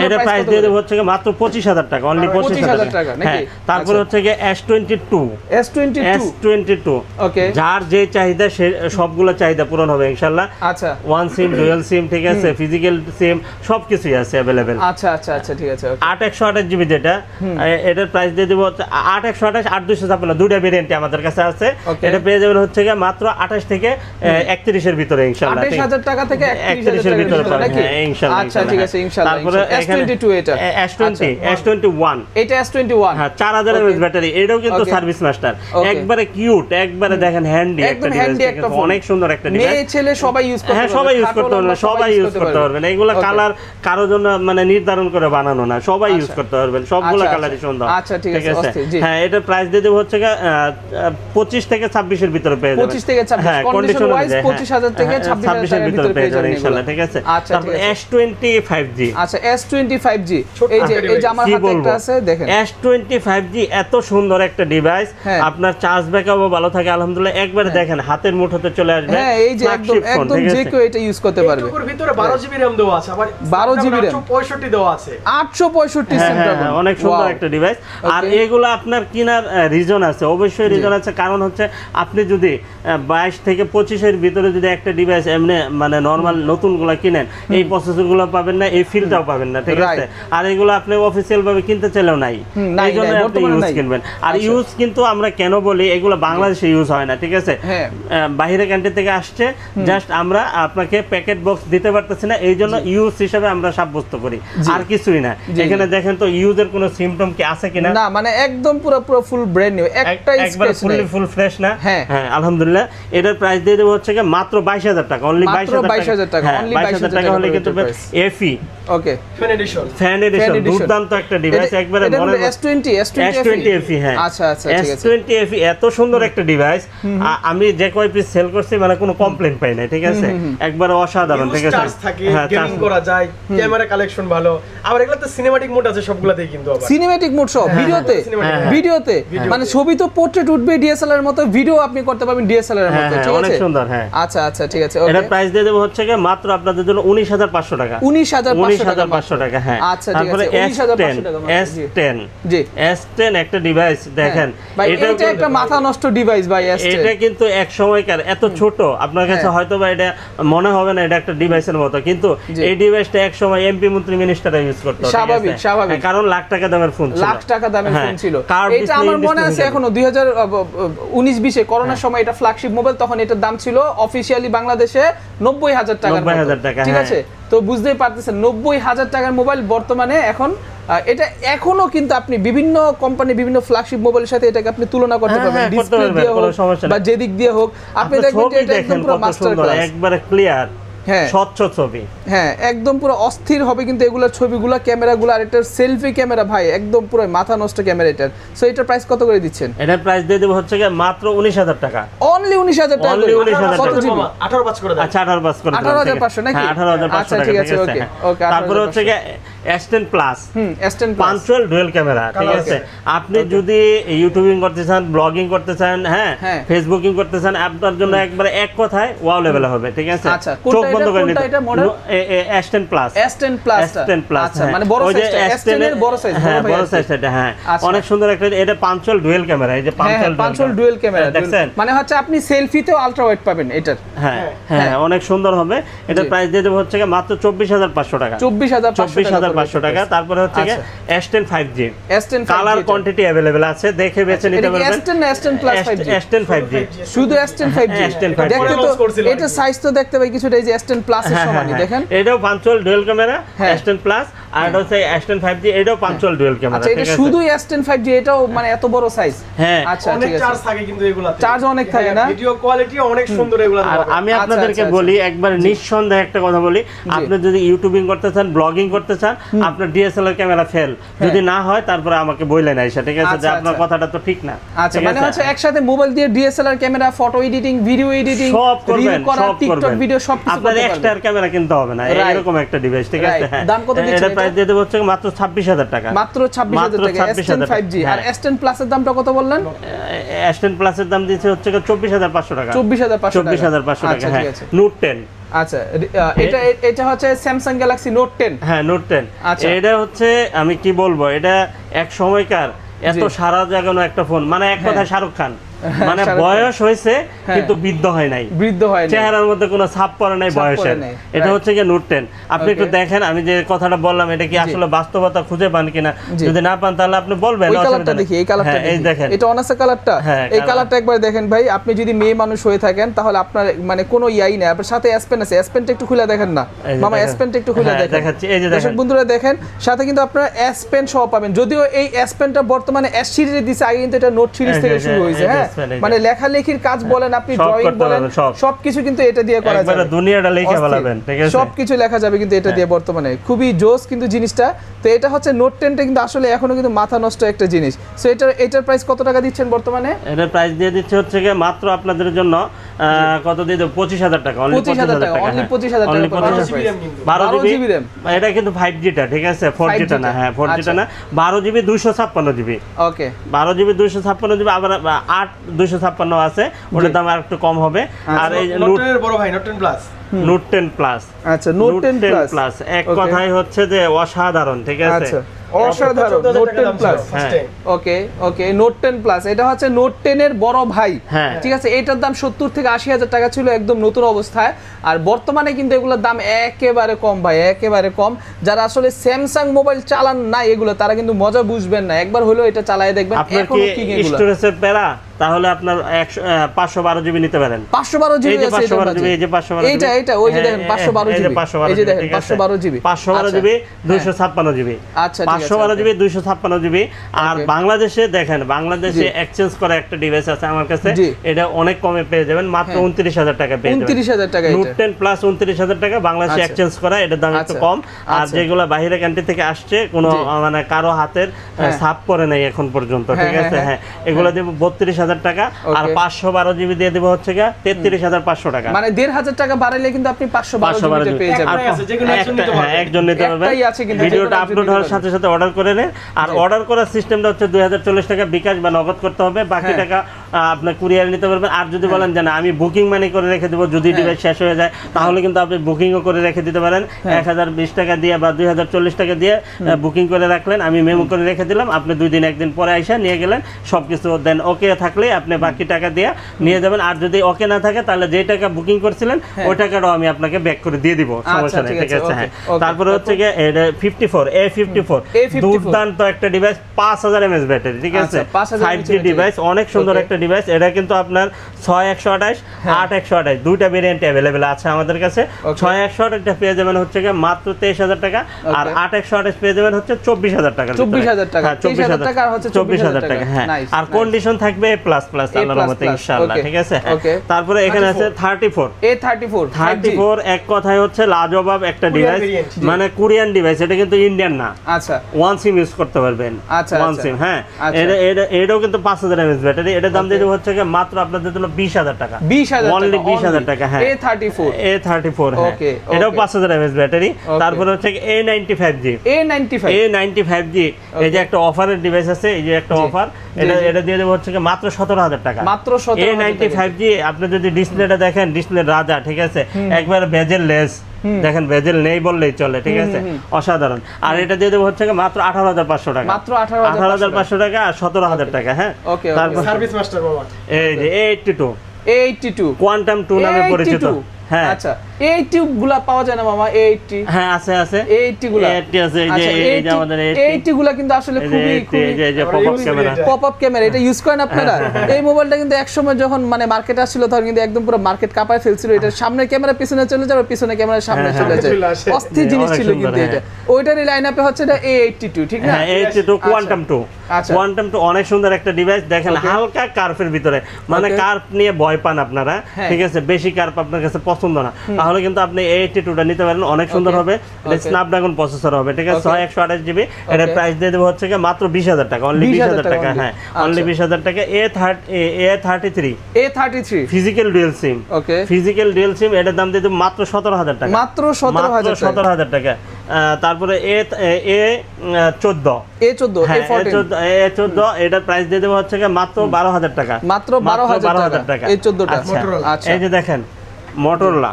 এটা প্রাইস দিয়ে দেব হচ্ছে গিয়ে মাত্র 25000 টাকা, অনলি 25000 টাকা নাকি? তারপর হচ্ছে গিয়ে S22 ওকে। যার যে চাহিদা সে সবগুলো চাহিদা পূরণ হবে ইনশাআল্লাহ। আচ্ছা ওয়ান সিম, ডুয়াল সিম, ঠিক আছে, ফিজিক্যাল সিম সবকিছুই আছে अवेलेबल। আচ্ছা আচ্ছা আচ্ছা ঠিক আছে। 8128 জিবি যেটা, এটার প্রাইস দিয়ে দেব হচ্ছে 8128 8256, দুইটা ভেরিয়েন্ট আমাদের কাছে আছে। এটা পেয়ে যাবেন হচ্ছে গিয়ে মাত্র 28 থেকে 31 এর ভিতরে ইনশাআল্লাহ। 28000 টাকা থেকে 31 এর ভিতরে পাবেন ইনশাআল্লাহ। আচ্ছা ঠিক আছে ইনশাআল্লাহ। তারপরে S22 এটা S21 এটা S21 হ্যাঁ 4000 mAh ব্যাটারি, এটাও কিন্তু সার্ভিস মাস্টার, একবারে কিউট, একবারে দেখেন হ্যান্ডি একটা ডিভাইস, অনেক সুন্দর একটা ডিভাইস, মেয়ে ছেলে সবাই ইউজ করতে পারবে। হ্যাঁ সবাই ইউজ করতে পারবে, সবাই ইউজ করতে পারবেন। এগুলা কালার কারো জন্য মানে নির্ধারণ করে বানানো না, সবাই ইউজ করতে পারবেন, সবগুলো কালারই সুন্দর। আচ্ছা ঠিক আছে। হ্যাঁ এটা প্রাইস দিয়ে দেব হচ্ছে 25 থেকে 26 এর ভিতরে পেয়ে যাবেন। 25 থেকে 26 কন্ডিশন ওয়াইজ 25000 থেকে 26000 এর ভিতরে পেয়ে যাবেন ইনশাআল্লাহ। ঠিক আছে। তারপর S25G। আচ্ছা S25G এই যে আমার হাতে একটা আছে দেখেন। S25G এত সুন্দর একটা ডিভাইস, আপনার চার্জ ব্যাকআপও ভালো থাকে আলহামদুলিল্লাহ, একবারে দেখেন হাতের মুঠোতে চলে আসবে। হ্যাঁ এই যে একদম যে কেউ এটা ইউজ করতে পারবে। এর ভিতরে 12 জিবি RAM দেওয়া আছে, আবার 12 জিবি RAM 865 দেওয়া আছে। 865 হ্যাঁ অনেক সুন্দর একটা ডিভাইস। আর এগুলো আপনার কেনার রিজন আছে, অবশ্যই রিজন আছে, কারণ হচ্ছে আপনি যদি 22 থেকে 25 এর ভিতরে যদি একটা ডিভাইস এমনি মানে নরমাল নতুনগুলো কিনেন, এই প্রসেসরগুলো পাবেন না, এই ফিলটাও পাবেন না, ঠিক আছে। আর এগুলো আপনি অফিসিয়াল ভাবে কিনতে চাইলেও নাই, এই জন্য আপনি ইউজ কিনবেন। আর ইউজ কিন্তু আমরা কেন বলি, এগুলো বাংলাদেশে ইউজ হয় না, ঠিক আছে, বাইরের কান্ট্রি থেকে আসছে, জাস্ট আমরা আপনাকে প্যাকেট বক্স দিতে পারতেছি না, এই জন্য ইউজ হিসেবে আমরা সাব্যস্ত করি, আর কিছুই না। এখানে দেখেন তো ইউজের কোনো সিম্পটম কি আছে কিনা, না মানে একদম পুরো ফুল ব্র্যান্ড নিউ, একটা স্পেস নেই, ফুল ফ্রেশ না। হ্যাঁ আলহামদুলিল্লাহ। এটার প্রাইস দিয়ে দেব হচ্ছে মাত্র 22000 টাকা, অনলি 22000 টাকা, অনলি 22000 টাকা হলে কিন্তু এফি ওকে ফ্যান এডিশন দুর্দান্ত একটা ডিভাইস, একবারে মনে S20 FE। হ্যাঁ আচ্ছা আচ্ছা ঠিক আছে। S20 FE এত সুন্দর একটা ডিভাইস, আমি যে কয় পিস সেল করছি মানে কোনো কমপ্লেইন পাই না, ঠিক আছে, একবারে অসাধারণ, ঠিক আছে। হ্যাঁ গেমিং করা যায়, ক্যামেরা কালেকশন ভালো, আবার এগুলাতে সিনেম্যাটিক মোড আছে সবগুলাতেই, কিন্তু আবার সিনেম্যাটিক মোড সব ভিডিওতে মানে ছবি তো পোর্ট্রেট উঠবে ডিএসএলআর এর মতো, ভিডিও আপনি করতে পারবেন ডিএসএলআর এর মতো, ঠিক আছে, অনেক সুন্দর। হ্যাঁ আচ্ছা আচ্ছা ঠিক আছে। এটা প্রাইস দিয়ে দেব হচ্ছে মাত্র আপনাদের জন্য 19500 টাকা, 19500 টাকা। হ্যাঁ আচ্ছা ঠিক আছে, 19500 টাকা। S10 জি S10 একটা ডিভাইস দেখেন, এটা একটা মাথা নষ্ট ডিভাইস ভাই। S10 এটা কিন্তু এক সময়কার এত ছোট, আপনার কাছে হয়তো বা এটা মনে হবে না এটা একটা ডিভাইসের মতো, কিন্তু এই ডিভাইসটা এক সময় এমপি মন্ত্রী মিনিস্টাররা ইউজ করতো, স্বাভাবিক, কারণ লাখ টাকা দামের ফোন ছিল, লাখ টাকা দামের ফোন ছিল। এটা আমার মনে আছে এখনো 2019-20 এ করোনার সময় এটা ফ্ল্যাগশিপ মোবাইল, তখন এটার দাম ছিল অফিশিয়ালি বাংলাদেশে 90000 টাকা, ঠিক আছে। তো বুঝতেই পারতেছেন 90000 টাকার মোবাইল বর্তমানে এখন এটা এখনো কিন্তু আপনি বিভিন্ন কোম্পানি বিভিন্ন ফ্ল্যাগশিপ মোবাইলের সাথে এটাকে আপনি তুলনা করতে পারবেন, ডিসপ্লে দিয়ে হোক বা যেদিক দিয়ে হোক, আপনি দেখবেন যে এটা একদম পুরো মাস্টার ক্লাস, একবারে ক্লিয়ার, স্বচ্ছ ছবি, হ্যাঁ একদম পুরো অস্থির হবে কিন্তু এগুলোর ছবিগুলো, ক্যামেরাগুলো, আর এটার সেলফি ক্যামেরা ভাই একদম পুরো মাথা নষ্ট ক্যামেরা এটার। সো এটার প্রাইস কত করে দিচ্ছেন? এটার প্রাইস দিয়ে দেব হচ্ছে মাত্র 19000 টাকা, অনলি 19000 টাকা, অনলি 19000 কত জিবি? 18 পাস করে দেন। আচ্ছা 18 পাস করে দেন, 18500 নাকি? 18500 আচ্ছা ঠিক আছে, ওকে ওকে। তারপর হচ্ছে S10 plus, S10 punctual dual camera, ঠিক আছে। আপনি যদি ইউটিউবিং করতে চান, ব্লগিং করতে চান, হ্যাঁ ফেসবুকিং করতে চান, আপনার জন্য একবারে এক কথায় ওয়াও লেভেল হবে, ঠিক আছে। চোখ বন্ধ করে নিতে S10 প্লাস, S10 প্লাস, আচ্ছা মানে বড় সাইজটা, S10 এর বড় সাইজ, হ্যাঁ বড় সাইজ এটা, হ্যাঁ অনেক সুন্দর একটা, এটা পাঞ্চুয়াল ডুয়াল ক্যামেরা, এই যে পাঞ্চুয়াল ডুয়াল ক্যামেরা দেখছেন, মানে হচ্ছে আপনি সেলফিতেও আলট্রা ওয়াইড পাবেন এটার। হ্যাঁ হ্যাঁ অনেক সুন্দর হবে। এটা প্রাইস দিয়ে দেব হচ্ছে মাত্র 24500 টাকা, 24500 টাকা। তারপরে হচ্ছে S10 5G, colour quantity available আছে, দেখে বেছে নিতে পারবেন। S10 না S10 plus 5G, S10 5G, শুধু S10 5G দেখতে তো এটা সাইজ তো দেখতে ভাই কিছুটা এই যে S10 প্লাস এর সমানই, দেখেন এটাও পাঞ্চুয়াল ডুয়াল ক্যামেরা S10 প্লাস, আর এটা হচ্ছে S10 5G, এটাও পাঞ্চুয়াল ডুয়াল ক্যামেরা, আচ্ছা এটা শুধু S10 5G, এটাও মানে এত বড় সাইজ। হ্যাঁ আচ্ছা অনেক ঠিক আছে, চার্জ থাকে কিন্তু এগুলাতে, চার্জ অনেক থাকে না, ভিডিও কোয়ালিটি অনেক সুন্দর এগুলাতে। আর আমি আপনাদেরকে বলি একবার নিঃসন্দেহে একটা কথা বলি, আপনি যদি ইউটিউবিং করতে চান, ব্লগিং করতে চান, আপনার ডিএসএলআর ক্যামেরা ফেল যদি না হয় তারপরে আমাকে বললেন আইসা, ঠিক আছে, যে আপনার কথাটা তো ঠিক না। আচ্ছা মানে হচ্ছে একসাথে মোবাইল দিয়ে DSLR camera, photo editing, video editing, সব করবেন, টিকটক ভিডিও সব কিছু আপনার এক্সট্রা ক্যামেরা কিনতে হবে না, এরকম একটা ডিভাইস, ঠিক আছে। দাম কত দিচ্ছেন? প্রাইস দিয়ে দেব হচ্ছে মাত্র 26000 টাকা, মাত্র 26000 টাকা S10 5G। আর S10 Plus এর দামটা কত বললেন? S10 Plus এর দাম দিচ্ছে হচ্ছে 24500 টাকা, 24500 টাকা। হ্যাঁ। নোট 10, আচ্ছা এটা হচ্ছে স্যামসাং গ্যালাক্সি নোট 10। হ্যাঁ নোট 10। আচ্ছা। এটা হচ্ছে আমি কি বলবো, এটা এক সময়কার এত সারা জাগানো একটা ফোন, মানে এক কথায় শাহরুখ খান, মানে বয়স হয়েছে কিন্তু বৃদ্ধ হয় নাই, চেহারার মধ্যে কোনো ছাপ পড়ে নাই বয়সের। এটা হচ্ছে কি নোট 10। আপনি একটু দেখেন, আমি যে কথাটা বললাম এটা কি আসলে বাস্তবতা খুঁজে পান কিনা, যদি না পান তাহলে আপনি বলবেন। এই কালারটা দেখি, এই কালারটা এই দেখেন, এটা অনাসা কালারটা। এই কালারটা একবার দেখেন ভাই, আপনি যদি মেয়ে মানুষ হয়ে থাকেন তাহলে আপনার মানে কোনো ইয়াই নাই। আপনার সাথে S Pen আছে, S Penটা একটু খুলে দেখেন না মামা, S Penটা একটু খুলে দেখেন। দেখাচ্ছি, এই যে দর্শক বন্ধুরা দেখেন, সাথে কিন্তু আপনারা S Pen সহ পাবেন। যদিও এই S Penটা বর্তমানে S সিরিজে দিছে, আগে কিন্তু এটা নোট সিরিজ থেকে শুরু হয়েছে। হ্যাঁ, মানে লেখালেখির কাজ বলেন, আপনি ড্রয়িং বলেন, সবকিছু কিন্তু এটা দিয়ে করা যাবে, একবারে দুনিয়াটা লেখা ফেলাবেন, ঠিক আছে? সবকিছু লেখা যাবে কিন্তু এটা দিয়ে বর্তমানে। খুবই জোস কিন্তু জিনিসটা। তো এটা হচ্ছে নোট 10টা কিন্তু আসলে এখনো কিন্তু মাথা নষ্ট একটা জিনিস। সো এটার প্রাইস কত টাকা দিচ্ছেন বর্তমানে? এটার প্রাইস দিয়ে দিচ্ছে হচ্ছে কি মাত্র আপনাদের জন্য কত দিয়ে দেব, 25000 টাকা, অনলি 25000 টাকা, অনলি 25000 টাকা, 12 জিবি RAM। এটা কিন্তু 5G টা, ঠিক আছে, 4G টা না। হ্যাঁ 4G টা না, 12 জিবি 256 জিবি। ওকে, 12 জিবি 256 জিবি, আবার 8 256 আছে, ওটার দাম আর একটু কম হবে। আর এই নোট 10 বড় ভাই, নোট 10 প্লাস, নোট 10 প্লাস। আচ্ছা, নোট 10 প্লাস এক কথাই হচ্ছে যে অসাধারণ, ঠিক আছে? আচ্ছা, অসাধারণ নোট 10 প্লাস। ওকে ওকে, নোট 10 প্লাস এটা হচ্ছে নোট 10 এর বড় ভাই, ঠিক আছে? এটার দাম 70 থেকে 80000 টাকা ছিল একদম নতুন অবস্থায়। আর বর্তমানে কিন্তু এগুলোর দাম একেবারে কম ভাই, একেবারে কম। যারা আসলে স্যামসাং মোবাইল চালান না এগুলো, তারা কিন্তু মজা বুঝবেন না, একবার হলেও এটা চালায় দেখবেন। এখন কি স্টোরেজের প্যারা, তাহলে আপনার 512 জিবি নিতে পারেন। 512 জিবি আছে, 512 জিবি, এই যে 512 এইটা ওই যে দেখেন 512 জিবি, এই যে দেখেন 512 জিবি, 512 জিবি 256 জিবি। আচ্ছা, 512 জিবি 256 জিবি। আর বাংলাদেশে দেখেন, বাংলাদেশে এক্সচেঞ্জ করা একটা ডিভাইস আছে আমার কাছে, এটা অনেক কমে পেয়ে যাবেন, মাত্র 29000 টাকা পেয়ে যাবেন। 29000 টাকা, নোট 10 প্লাস 29000 টাকা বাংলাদেশে এক্সচেঞ্জ করা, এটার দাম একটু কম। আর যেগুলো বাইরের কান্ট্রি থেকে আসছে, কোনো মানে কারো হাতের ছাপ পড়ে নাই এখন পর্যন্ত, ঠিক আছে? হ্যাঁ, এগুলো দেব 32000 টাকা। আর 512 জিবি দিয়ে দেব হচ্ছে 33500 টাকা, মানে 1500 টাকা বাড়াইলে কিন্তু আপনি 512 জিবি পেয়ে যাবেন। একজন নিতে পারবেন। ভিডিওটা আপলোড হওয়ার সাথে সাথে অর্ডার করে নেন। আর অর্ডার করার সিস্টেমটা হচ্ছে 2040 টাকা বিকাশ বা নগদ করতে হবে, বাকি টাকা আপনি কুরিয়ার নিতে পারবেন। আর যদি বলেন যে না আমি বুকিং মানি করে রেখে দেবো, যদি ডিভাইস শেষ হয়ে যায়, তাহলে কিন্তু আপনি বুকিংও করে রেখে দিতে পারেন। 1020 টাকা দিয়ে বা 2040 টাকা দিয়ে বুকিং করে রাখলেন, আমি মেমো করে রেখে দিলাম, আপনি 2 দিন 1 দিন পরে আইসা নিয়ে গেলেন, সবকিছু দেন ওকে থাকলে আপনি বাকি টাকা দিয়ে নিয়ে যাবেন। আর যদি ওকে না থাকে, তাহলে যে টাকা বুকিং করছিলেন ওই টাকাটাও আমি আপনাকে ব্যাক করে দিয়ে দিব, সমস্যা নেই, ঠিক আছে? হ্যাঁ, তারপরে হচ্ছে গিয়ে এটা 54 দুর্দান্ত একটা ডিভাইস, 5000 mAh ব্যাটারি, ঠিক আছে? 5G ডিভাইস, অনেক সুন্দর একটা ডিভাইস। এটা কিন্তু আপনার 6128 8128 দুইটা ভেরিয়েন্ট अवेलेबल আছে আমাদের কাছে। 6128টা পেয়ে যাবেন হচ্ছে গিয়ে মাত্র 23000 টাকা, আর 8128 পেয়ে যাবেন হচ্ছে 24000 টাকা। 24000 টাকা, 24000 টাকা আর হচ্ছে 24000 টাকা। হ্যাঁ, আর কন্ডিশন থাকবে প্লাস প্লাস, আল্লাহর রহমতে ইনশাআল্লাহ, ঠিক আছে? তারপরে এখানে আছে 34 এক কথায় হচ্ছে লাজবাব একটা ডিভাইস, মানে কোরিয়ান ডিভাইস, এটা কিন্তু ইন্ডিয়ান না। আচ্ছা, ওয়ান সিম ইউজ করতে পারবেন, ওয়ান সিম। হ্যাঁ, এটাও কিন্তু 5000 mAh ব্যাটারি। এটার দাম দিয়ে হচ্ছে মাত্র আপনাদের জন্য 20000 টাকা, অনলি 20000 টাকা। হ্যাঁ, A34 হ্যাঁ, এটাও 5000 mAh ব্যাটারি। তারপরে হচ্ছে A95G, এই যে একটা অফারের ডিভাইস আছে, এই যে একটা অফার, এটা দিয়ে দেবো হচ্ছে মাত্র 17000 টাকা, মাত্র 17000। A95G আপনি যদি ডিসপ্লেটা দেখেন, ডিসপ্লে রাজা, ঠিক আছে? একবার বেজেল লেস, দেখেন বেজেল নেই বললেই চলে, ঠিক আছে? অসাধারণ। আর এটা দিয়ে দেবো হচ্ছে মাত্র 18500 টাকা, মাত্র 18500 টাকা আর 17000 টাকা। হ্যাঁ, তারপর সার্ভিস মাস্টার বাবা, এই যে A82 কোয়ান্টাম 2 নামে পরিচিত। হ্যাঁ, আচ্ছা, এই টিউব গুলা পাওয়া যায় না মামা? A80, হ্যাঁ আছে, 80 গুলা A80 আছে। এই যে আমাদের 80 গুলা কিন্তু আসলে খুবই পপ আপ ক্যামেরা, এটা ইউজ করেন আপনারা? এই মোবাইলটা কিন্তু এক সময় যখন মানে মার্কেটে আসছিল, তখন কিন্তু একদম পুরো মার্কেট কাঁপায় ফেলছিল। এটা সামনের ক্যামেরা পিছনে চলে যাবে, পিছনে ক্যামেরা সামনে চলে যায়, অস্থির জিনিস ছিল কিন্তু এটা। ওইটারই লাইনআপে হচ্ছে এটা A82, ঠিক না? হ্যাঁ, A82 কোয়ান্টাম 2। কোয়ান্টাম 2 অনেক সুন্দর একটা ডিভাইস। দেখেন হালকা কার্ভের ভিতরে, মানে কার্ভ নিয়ে ভয় পান আপনারা, ঠিক আছে? বেশি কার্ভ আপনার কাছে পছন্দ না, তাহলে কিন্তু আপনি A82টা নিতে পারেন, অনেক সুন্দর হবে। এটা স্ন্যাপড্রাগন প্রসেসর হবে, ঠিক আছে? 6128 জিবি। এটার প্রাইস দিয়ে দেবো হচ্ছে মাত্র 20000 টাকা, অনলি 20000 টাকা। হ্যাঁ, অনলি 20000 টাকা। A33 physical dual SIM, physical dual SIM, এটার দাম দিয়ে দেবো মাত্র 17000 টাকা, মাত্র 17000 টাকা। তারপরে A14 হ্যাঁ A14 এটার প্রাইস দিয়ে দেবো হচ্ছে মাত্র 12,000 টাকা, মাত্র 12,000 টাকা এই 14টা। আচ্ছা এই যে দেখেন মোটরোলা,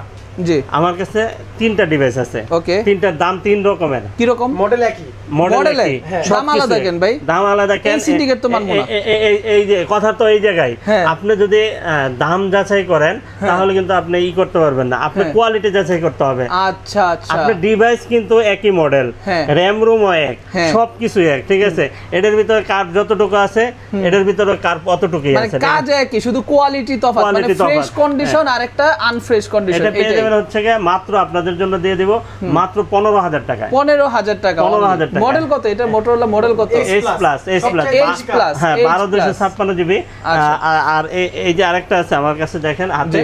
জি আমার কাছে 3টা ডিভাইস আছে, ওকে তিনটার দাম 3 রকমের, কি রকম মডেল একই, মডেল একই, দাম আলাদা কেন ভাই? দাম আলাদা কেন? সিন্ডিকেট তো মানবো না। এই যে কথা তো এই জায়গায়, আপনি যদি দাম যাচাই করেন তাহলে কিন্তু আপনি করতে পারবেন না, আপনি কোয়ালিটি যাচাই করতে হবে। আচ্ছা আচ্ছা, আপনার ডিভাইস কিন্তু একই মডেল, র‍্যাম রুমও এক, সবকিছু এক, ঠিক আছে? এটার ভিতরে কার যতটুকু আছে এটার ভিতরে কার কতটুকুই আছে, কাজ একই, শুধু কোয়ালিটি তফাৎ, মানে ফ্রেশ কন্ডিশন আর একটা আনফ্রেশ কন্ডিশন। এটা পেয়ে যাবেন হচ্ছে মাত্র আপনাদের জন্য দিয়ে দিব মাত্র 15,000 টাকা। 15,000 টাকা। 15,000 টাকা। মডেল কত এটা? মোটরোলা মডেল কত? S প্লাস হ্যাঁ 1256 জিবি। আর এই যে আরেকটা আছে আমার কাছে দেখেন হাতে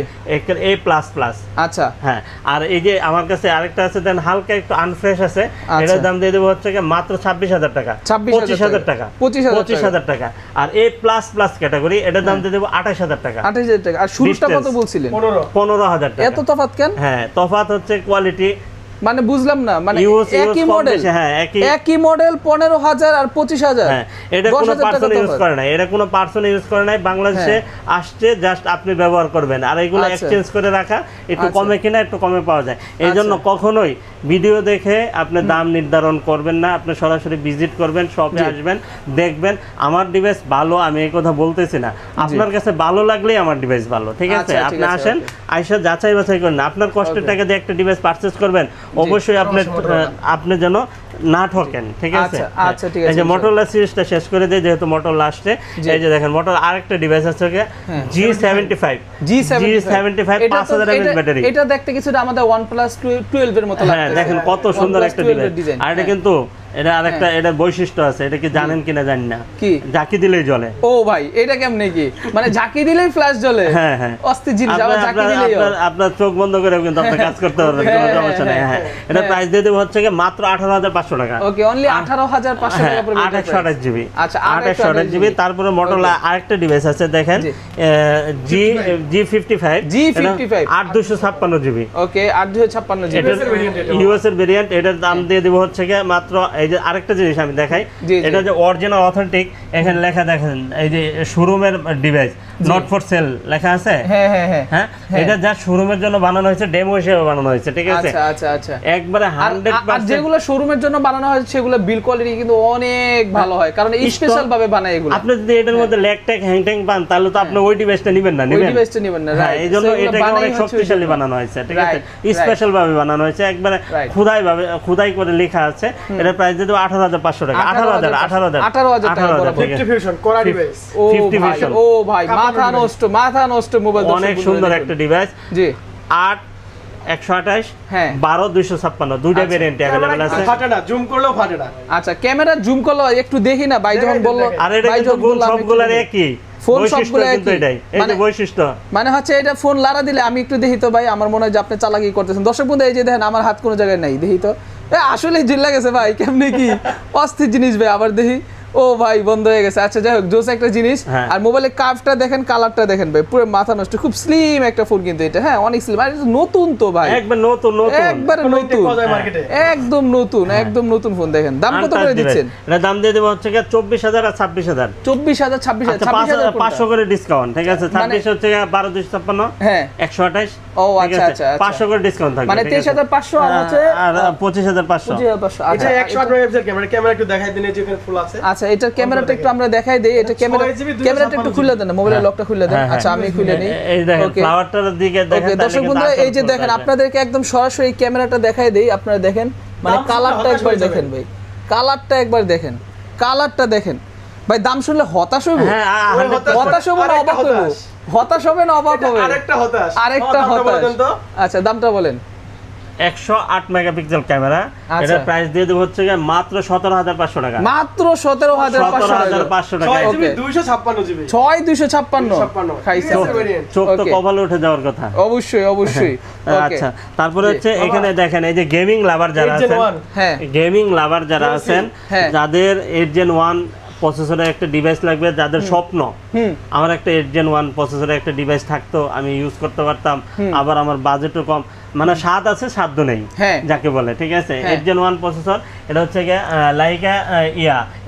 A প্লাস প্লাস। আচ্ছা হ্যাঁ, আর এই যে আমার কাছে আরেকটা আছে দেন হালকা একটু আনফ্রেশ আছে, এটার দাম দিয়ে দেব হচ্ছে মাত্র 26,000 টাকা, 25,000 টাকা, 25,000 টাকা। আর A প্লাস প্লাস ক্যাটাগরি এটার দাম দিয়ে দেব 28,000 টাকা। 28,000 টাকা। আর শুরুটা কত বলছিলেন? 15,000 টাকা। এত তফাৎ কেন? হ্যাঁ তফাৎ হচ্ছে কোয়ালিটি, মানে বুঝলাম না, মানে একই মডেল, হ্যাঁ একই মডেল 15,000 আর 25,000। হ্যাঁ এটা কোনো পার্সন ইউজ করে না, এটা কোনো পার্সন ইউজ করে নাই, বাংলাদেশে আসছে জাস্ট আপনি ব্যবহার করবেন। আর এগুলো এক্সচেঞ্জ করে রাখা, একটু কমে কিনা একটু কমে পাওয়া যায়। এই জন্য কখনোই ভিডিও দেখে আপনি দাম নির্ধারণ করবেন না, আপনি সরাসরি ভিজিট করবেন, শপে আসবেন, দেখবেন আমার ডিভাইস ভালো, আমি এই কথা বলতেছি না, আপনার কাছে ভালো লাগলেই আমার ডিভাইস ভালো, ঠিক আছে? আপনি আসেন, আইসা যাচাই বাছাই করেন, আপনার কষ্টের টাকা দিয়ে একটা ডিভাইস পারচেজ করবেন, অবশ্যই আপনি যেন না ঠকেন, ঠিক আছে? আচ্ছা ঠিক আছে। এই যে মোটরোলা সিরিজটা শেষ করে দেই, যেহেতু মোটরোলা আসছে, এই যে দেখেন মোটর আরেকটা ডিভাইস আছে G75 5000 mAh ব্যাটারি। এটা দেখতে কিছুটা আমাদের OnePlus 12 এর মতো লাগছে। হ্যাঁ দেখেন কত সুন্দর একটা ডিভাইস। আর এটা কিন্তু এটা আরেকটা এটা বৈশিষ্ট্য আছে, এটা কি জানেন কিনা জানি না, কি ঝাঁকি দিলেই জ্বলে। ও ভাই এটা কেমনে কি, মানে ঝাঁকি দিলেই ফ্ল্যাশ জ্বলে? হ্যাঁ হ্যাঁ অস্থির জিনিস। আবার ঝাঁকি দিলেই আপনার চোখ বন্ধ করে কিন্তু আপনি কাজ করতে পারবেন, কোনো সমস্যা নেই। হ্যাঁ এটা প্রাইস দিয়ে দেব হচ্ছে মাত্র 18,500 টাকা। ওকে অনলি 18,500 টাকা পড়বে। 828 জিবি, 828 জিবি। তারপরে মোটরোলা আরেকটা ডিভাইস আছে দেখেন G55 8256 জিবি। ওকে 8256 জিবি ইউএস এর ভেরিয়েন্ট। এটার দাম দিয়ে দেব হচ্ছে মাত্র, এই যে আরেকটা জিনিস আমি দেখাই, এটা যে অরিজিনাল অথেন্টিক, এখানে লেখা দেখেন এই যে শোরুমের ডিভাইস, নট ফর সেল লেখা আছে। হ্যাঁ হ্যাঁ হ্যাঁ হ্যাঁ এটা যা শোরুমের জন্য বানানো হয়েছে, ডেমো হিসেবে বানানো হয়েছে, ঠিক আছে? আচ্ছা আচ্ছা আচ্ছা একবারে 100%। যেগুলো শোরুমের জন্য বানানো হয় সেগুলো বিল কোয়ালিটি কিন্তু অনেক ভালো হয়, কারণ স্পেশাল ভাবে বানায় এগুলো। আপনি যদি এটার মধ্যে ল্যাগ ট্যাগ হ্যাং ট্যাং পান তাহলে তো আপনি ওই ডিভাইসটা নেবেন না, ওই ডিভাইসটা নেবেন না। হ্যাঁ এইজন্য এটাকে অনেক শক্তিশালী বানানো হয়েছে, ঠিক আছে? স্পেশাল ভাবে বানানো হয়েছে, একবারে খোদাই করে লেখা আছে। এটার প্রাইস দিয়ে দেব 18,500 টাকা। 18,000 টাকা। 50 ফিউশন কোরা ডিভাইস। ও ভাই মাথা নষ্ট মোবাইল। অনেক সুন্দর একটা ডিভাইস। জি 128 হ্যাঁ 12256 দুইটা ভেরিয়েন্ট अवेलेबल আছে। ফাটে না, জুম করলেও ফাটে না। আচ্ছা ক্যামেরা জুম করলো একটু দেখি না ভাই, যখন বললো আর এটা কিন্তু গুণ সবগুলোর একই, ফোন সবগুলো কিন্তু এটাই এই যে বৈশিষ্ট্য, মানে হচ্ছে এটা ফোন লারা দিলে আমি একটু দেখি তো ভাই, আমার মনে হয় যে আপনি চালাকি করতেছেন। দর্শক বন্ধু এই যে দেখেন আমার হাত কোনো জায়গায় নাই, দেখি তো আসলে জিল্লা গেছে ভাই, কেমনে কি অস্থির জিনিস ভাই। আবার দেখি ও ভাই বন্ধ হয়ে গেছে। আচ্ছা যাই হোক জোস একটা জিনিস। আর মোবাইলের কার্ভটা দেখেন, কালারটা দেখেন ভাই, পুরো মাথা নষ্ট, খুব স্লিম একটা ফোন কিন্তু এটা। হ্যাঁ অনেক স্লিম, আর নতুন তো ভাই, একবার নতুন একবারে নতুন, একদম নতুন, একদম নতুন ফোন। দেখেন দাম কত করে দিচ্ছেন? এটা দাম দিয়ে দেব হচ্ছে 24,000 আর 26,000। 24,000 26,000 500 করে ডিসকাউন্ট, ঠিক আছে? 26 হচ্ছে 12,256 হ্যাঁ 128। ও আচ্ছা আচ্ছা 500 করে ডিসকাউন্ট থাকবে, মানে 23,500 আর হচ্ছে আর 25,500। এটা 108 মেগাপিক্সেল ক্যামেরা। ক্যামেরা একটু দেখাই দিন, এই যে ফুল আছে। আচ্ছা এটার ক্যামেরাটা একটু আমরা দেখাই দেই। এটা ক্যামেরাটা একটু খুলে দেন, মোবাইলের লকটা খুলে দেন। আচ্ছা আমি খুলে নেই। এই দেখেন ফ্লাওয়ারটার দিকে দেখেন। দর্শক বন্ধুরা এই যে দেখেন, আপনাদেরকে একদম সরাসরি ক্যামেরাটা দেখাই দেই, আপনারা দেখেন, মানে কালারটা একবার দেখেন ভাই, কালারটা একবার দেখেন, কালারটা দেখেন ভাই। দাম শুনলে হতাশ হইব, হতাশ হইব না অবাক হইব? হতাশ হবে না অবাক হবে? আরেকটা হতাশ। আচ্ছা দামটা বলেন। 108 মেগাপিক্সেল ক্যামেরা, এটা প্রাইস দিয়ে দেব হচ্ছে মাত্র 17,500 টাকা। মাত্র 17,500 টাকা। 256 জিবি 6256 খাইছে, চোখ তো কপালে উঠে যাওয়ার কথা। অবশ্যই অবশ্যই। আচ্ছা তারপরে হচ্ছে এখানে দেখেন এই যে গেমিং লাভার যারা আছেন, হ্যাঁ গেমিং লাভার যারা আছেন, যাদের 8 Gen 1 প্রসেসরের একটা ডিভাইস লাগবে, যাদের স্বপ্ন আমার একটা 8 Gen 1 প্রসেসরের একটা ডিভাইস থাকতো, আমি ইউজ করতে পারতাম, আবার আমার বাজেটও কম, মানে স্বাদ আছে সাধ্য নেই হ্যাঁ। যাকে বলে, ঠিক আছে। হ্যাঁ। 8 Gen 1 প্রসেসর, এটা হচ্ছে গিয়ে লাইকা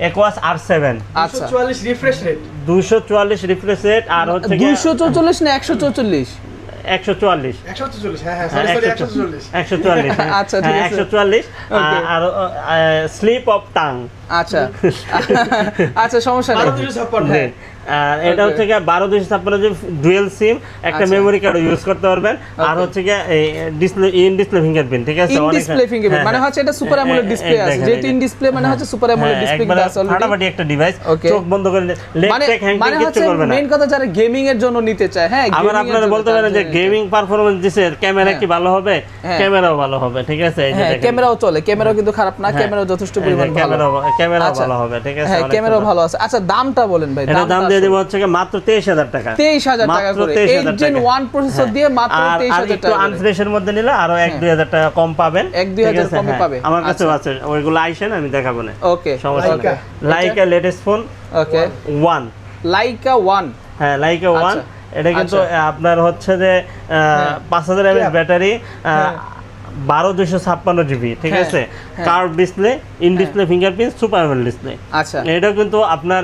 Aquos R7, আচ্ছা 244 রিফ্রেশ রেট, 244 রিফ্রেশ রেট, আর হচ্ছে গিয়ে 244 না 144? 144, 144, হ্যাঁ সরি 144, 144, আচ্ছা, ঠিক আছে। 144, Okay. আর স্লিপ অফ টাং, আচ্ছা আচ্ছা সমস্যা নেই। 1256, হ্যাঁ আর এটা হচ্ছে গিয়ে 12256 ডুয়েল সিম, একটা আচ্ছা। মেমরি কার্ড ইউজ করতে পারবেন, আর হচ্ছে গিয়ে ডিসপ্লে ইন ডিসপ্লে ফিঙ্গারপ্রিন্ট, ঠিক আছে। ইন ডিসপ্লে ফিঙ্গারপ্রিন্ট মানে হচ্ছে এটা সুপার অ্যামোলেড ডিসপ্লে আছে, যেহেতু ইন ডিসপ্লে মানে হচ্ছে সুপার অ্যামোলেড ডিসপ্লে কিন্তু আছে অলরেডি। ফাটাফাটি একটা ডিভাইস, Okay. চোখ বন্ধ করে লেগ মানে টেক হ্যান্ড মানে কিছু হচ্ছে করবে না। মেইন কথা যারা গেমিং এর জন্য নিতে চায়, হ্যাঁ আবার gaming এর আপনারা জন্য বলতে তার পারেন যে জন্য গেমিং পারফরম্যান্স দিছে, ক্যামেরা কি ভালো হবে? হ্যাঁ। ক্যামেরাও ভালো হবে, ঠিক আছে। এই যে হ্যাঁ দেখেন, ক্যামেরাও চলে, ক্যামেরাও কিন্তু খারাপ না, হ্যাঁ। ক্যামেরাও যথেষ্ট এই যে পরিমাণ ভালো। ক্যামেরাও আচ্ছা। ভালো হবে, ঠিক আছে। হ্যাঁ অনেক ক্যামেরাও সুন্দর। ভালো আছে। আচ্ছা দামটা বলেন ভাই। এটা দাম দিয়ে দেব হচ্ছে গিয়ে মাত্র 23000 টাকা, 23000 টাকা মাত্র করে 23000 8 Gen টাকা। 1 প্রসেসর দিয়ে মাত্র আর 23000 একটু টাকা করে। আনফ্রেশের মধ্যে নিলে আরো 1-2000 টাকা কম পাবেন, 1-2000 ঠিক আছে? কমে হ্যাঁ, পাবে। আমার কাছে আচ্ছা। আছে, ওইগুলো আইসেন আমি দেখাবো না, ওকে সমস্যা লাইকা। নেই। লাইকা লেটেস্ট ফোন ওকে 1, লাইকা 1 হ্যাঁ লাইকা 1, আচ্ছা। এটা কিন্তু আপনার হচ্ছে যে 5000 mAh ব্যাটারি, 12256 GB, ঠিক হ্যাঁ, আছে। হ্যাঁ। Curve display, in display fingerprint, super AMOLED display. আচ্ছা এটা কিন্তু আপনার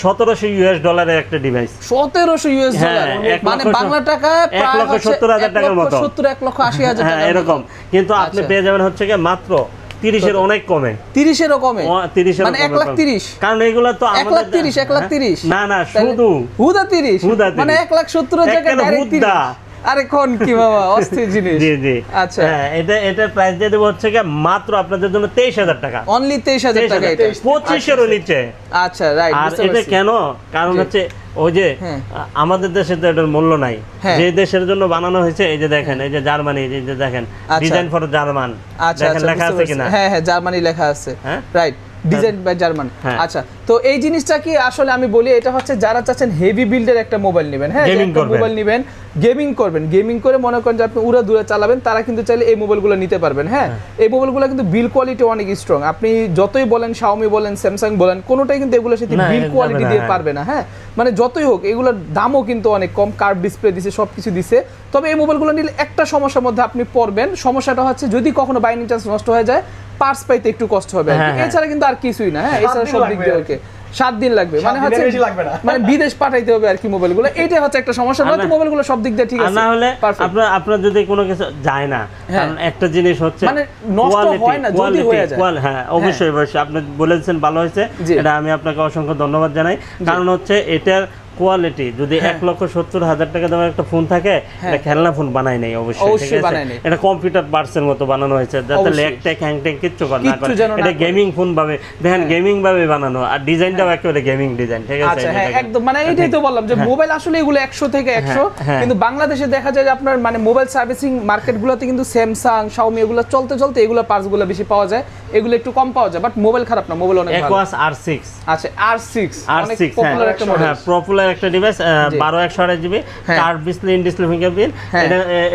$1700 একটা ডিভাইস, 1700 ইউএস হ্যাঁ, ডলার, 1 মানে লক্ষ বাংলা টাকায় প্রায় 1,70,000 টাকার মতো। 1,80,000 হ্যাঁ টাকা এরকম, কিন্তু আপনি আচ্ছা। পেয়ে যাবেন হচ্ছে গিয়ে মাত্র 30-এর অনেক কমে, 30-এরও কমে, 30-এর মানে 1,30,000, কারণ এগুলো তো 1,30,000, 1,30,000 না না শুধু হুদা 30, হুদা 30, মানে 1,70,000 টাকা একেবারে ডাইরেক্ট হুদা। 30। আরে কোন কি বাবা অস্থির জিনিস। জি জি, আচ্ছা হ্যাঁ এটার প্রাইস দিয়ে দেবো হচ্ছে গিয়ে মাত্র আপনাদের জন্য 23000 টাকা, অনলি 23000 টাকা এটা। 25-এরও নিচে। আচ্ছা রাইট, আর এটা কেন, কারণ জি। হচ্ছে ওই যে হ্যাঁ। আমাদের দেশে তো এটার মূল্য নাই, হ্যাঁ। যে দেশের জন্য বানানো হয়েছে, এই যে দেখেন, এই যে জার্মানি, এই যে দেখেন আচ্ছা। ডিজাইন ফর জার্মান, আচ্ছা দেখেন আচ্ছা লেখা বুঝতে আছে কিনা। পারছি। হ্যাঁ হ্যাঁ জার্মানি লেখা আছে, হ্যাঁ। Right, design by German. হ্যাঁ। আচ্ছা তো এই জিনিসটা কি আসলে আমি বলি, এটা হচ্ছে যারা চাচ্ছেন হেভি বিল্ডের একটা মোবাইল নেবেন, হ্যাঁ Gaming একটা করবেন। মোবাইল নেবেন, গেমিং করবেন, গেমিং করে মনে করেন যে আপনি উড়া দূরে চালাবেন, তারা কিন্তু চাইলে এই মোবাইলগুলো নিতে পারবেন। হ্যাঁ এই মোবাইলগুলো কিন্তু বিল কোয়ালিটি অনেক স্ট্রং, আপনি যতই বলেন শাওমি বলেন স্যামসাং বলেন, কোনোটাই কিন্তু এগুলোর সাথে না, বিল যাবে কোয়ালিটি না, দিয়ে হ্যাঁ। পারবে না। হ্যাঁ মানে যতই হোক এগুলোর দামও কিন্তু অনেক কম, কার্ভ ডিসপ্লে দিছে, সবকিছু দিছে। তবে এই মোবাইলগুলো নিলে একটা সমস্যার মধ্যে আপনি পড়বেন, সমস্যাটা হচ্ছে যদি কখনো বাই এনি চান্স নষ্ট হয়ে যায়, পার্টস পাইতে একটু কষ্ট হবে আর কি। হ্যাঁ, হ্যাঁ। এছাড়া কিন্তু আর কিছুই না। হ্যাঁ 7 এছাড়া দিন সব দিক লাগবে দিয়ে আর কি। ওকে 7 দিন লাগবে, 7 মানে দিনের হচ্ছে বেশি লাগবে না। মানে বিদেশ পাঠাইতে হবে আর কি মোবাইলগুলো, এইটা হচ্ছে একটা সমস্যা। নয়তো মোবাইলগুলো সব দিক দিয়ে ঠিক আর আছে, না হলে পারফেক্ট। আপনার যদি কোনো কিছু যায় না, হ্যাঁ। কারণ একটা জিনিস হচ্ছে মানে নষ্ট হয় না, যদি হয়ে যায়। হ্যাঁ অবশ্যই অবশ্যই, আপনি বলেছেন ভালো হয়েছে, জি। এটা আমি আপনাকে অসংখ্য ধন্যবাদ জানাই। কারণ হচ্ছে এটার কোয়ালিটি যদি 1,70,000 টাকা দামের একটা ফোন থাকে, এটা খেলনা ফোন বানাই নাই অবশ্যই, ঠিক অবশ্যই আছে। বানায় নাই। এটা কম্পিউটার পার্টসের মতো বানানো হয়েছে, যাতে অবশ্যই। লেগ টেক হ্যাং টেক কিচ্ছু করে না কিচ্ছু করে। যেন না এটা করে। গেমিং ফোন ভাবে দেখেন, গেমিং ভাবে বানানো, আর ডিজাইনটাও একেবারে গেমিং ডিজাইন, ঠিক আছে। আচ্ছা এই যে হ্যাঁ দেখেন। একদম, মানে এইটাই তো বললাম যে মোবাইল আসলে এগুলো 100 থেকে 100, হ্যাঁ। কিন্তু বাংলাদেশে দেখা যায় যে আপনার মানে মোবাইল সার্ভিসিং মার্কেটগুলোতে কিন্তু স্যামসাং শাওমি এগুলো চলতে চলতে এগুলো পার্টসগুলো বেশি পাওয়া যায়, এগুলো একটু কম পাওয়া যায়, বাট মোবাইল খারাপ না, মোবাইল অনেক ভালো। Aquos R6, আচ্ছা R6 অনেক R6 পপুলার একটা মডেল। হ্যাঁ পপুলার একটা ডিভাইস, 12/128 জিবি, হ্যাঁ। Curve display, in display fingerprint. হ্যাঁ।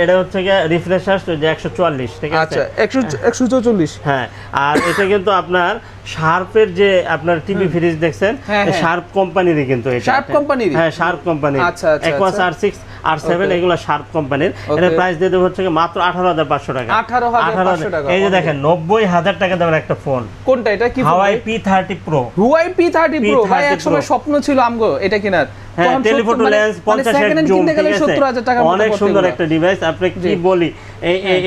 এটা হচ্ছে গিয়ে রিফ্রেশ যে 144, ঠিক আছে। আচ্ছা 144 হ্যাঁ আর এটা কিন্তু আপনার শার্পের যে আপনার টিভি ফ্রিজ দেখছেন, হ্যাঁ, হ্যাঁ। শার্প কোম্পানিরই কিন্তু এটা। শার্প কোম্পানিরই? হ্যাঁ শার্প কোম্পানির। আচ্ছা, আচ্ছা, Aquos আচ্ছা। R6 R7 Okay. এগুলো শার্প কোম্পানির। Okay. এর প্রাইস দিয়ে দেব হচ্ছে গিয়ে মাত্র 18,500 টাকা। 18,500 টাকা। এই যে Okay. দেখেন 90,000 টাকা দামের একটা ফোন, কোনটা এটা কি হাওয়াই P30 Pro। Huawei P30 Pro ভাই P30 একসময় Pro। স্বপ্ন ছিল আমগো এটা কেনার। হ্যাঁ তখন টেলিফটো 70 লেন্স মানে 50 second hand জুম, কিনতে গেলে ঠিক আছে। 70,000 টাকার মতো অনেক পড়তো সুন্দর এগুলো। একটা ডিভাইস, আপনি কি জি। বলি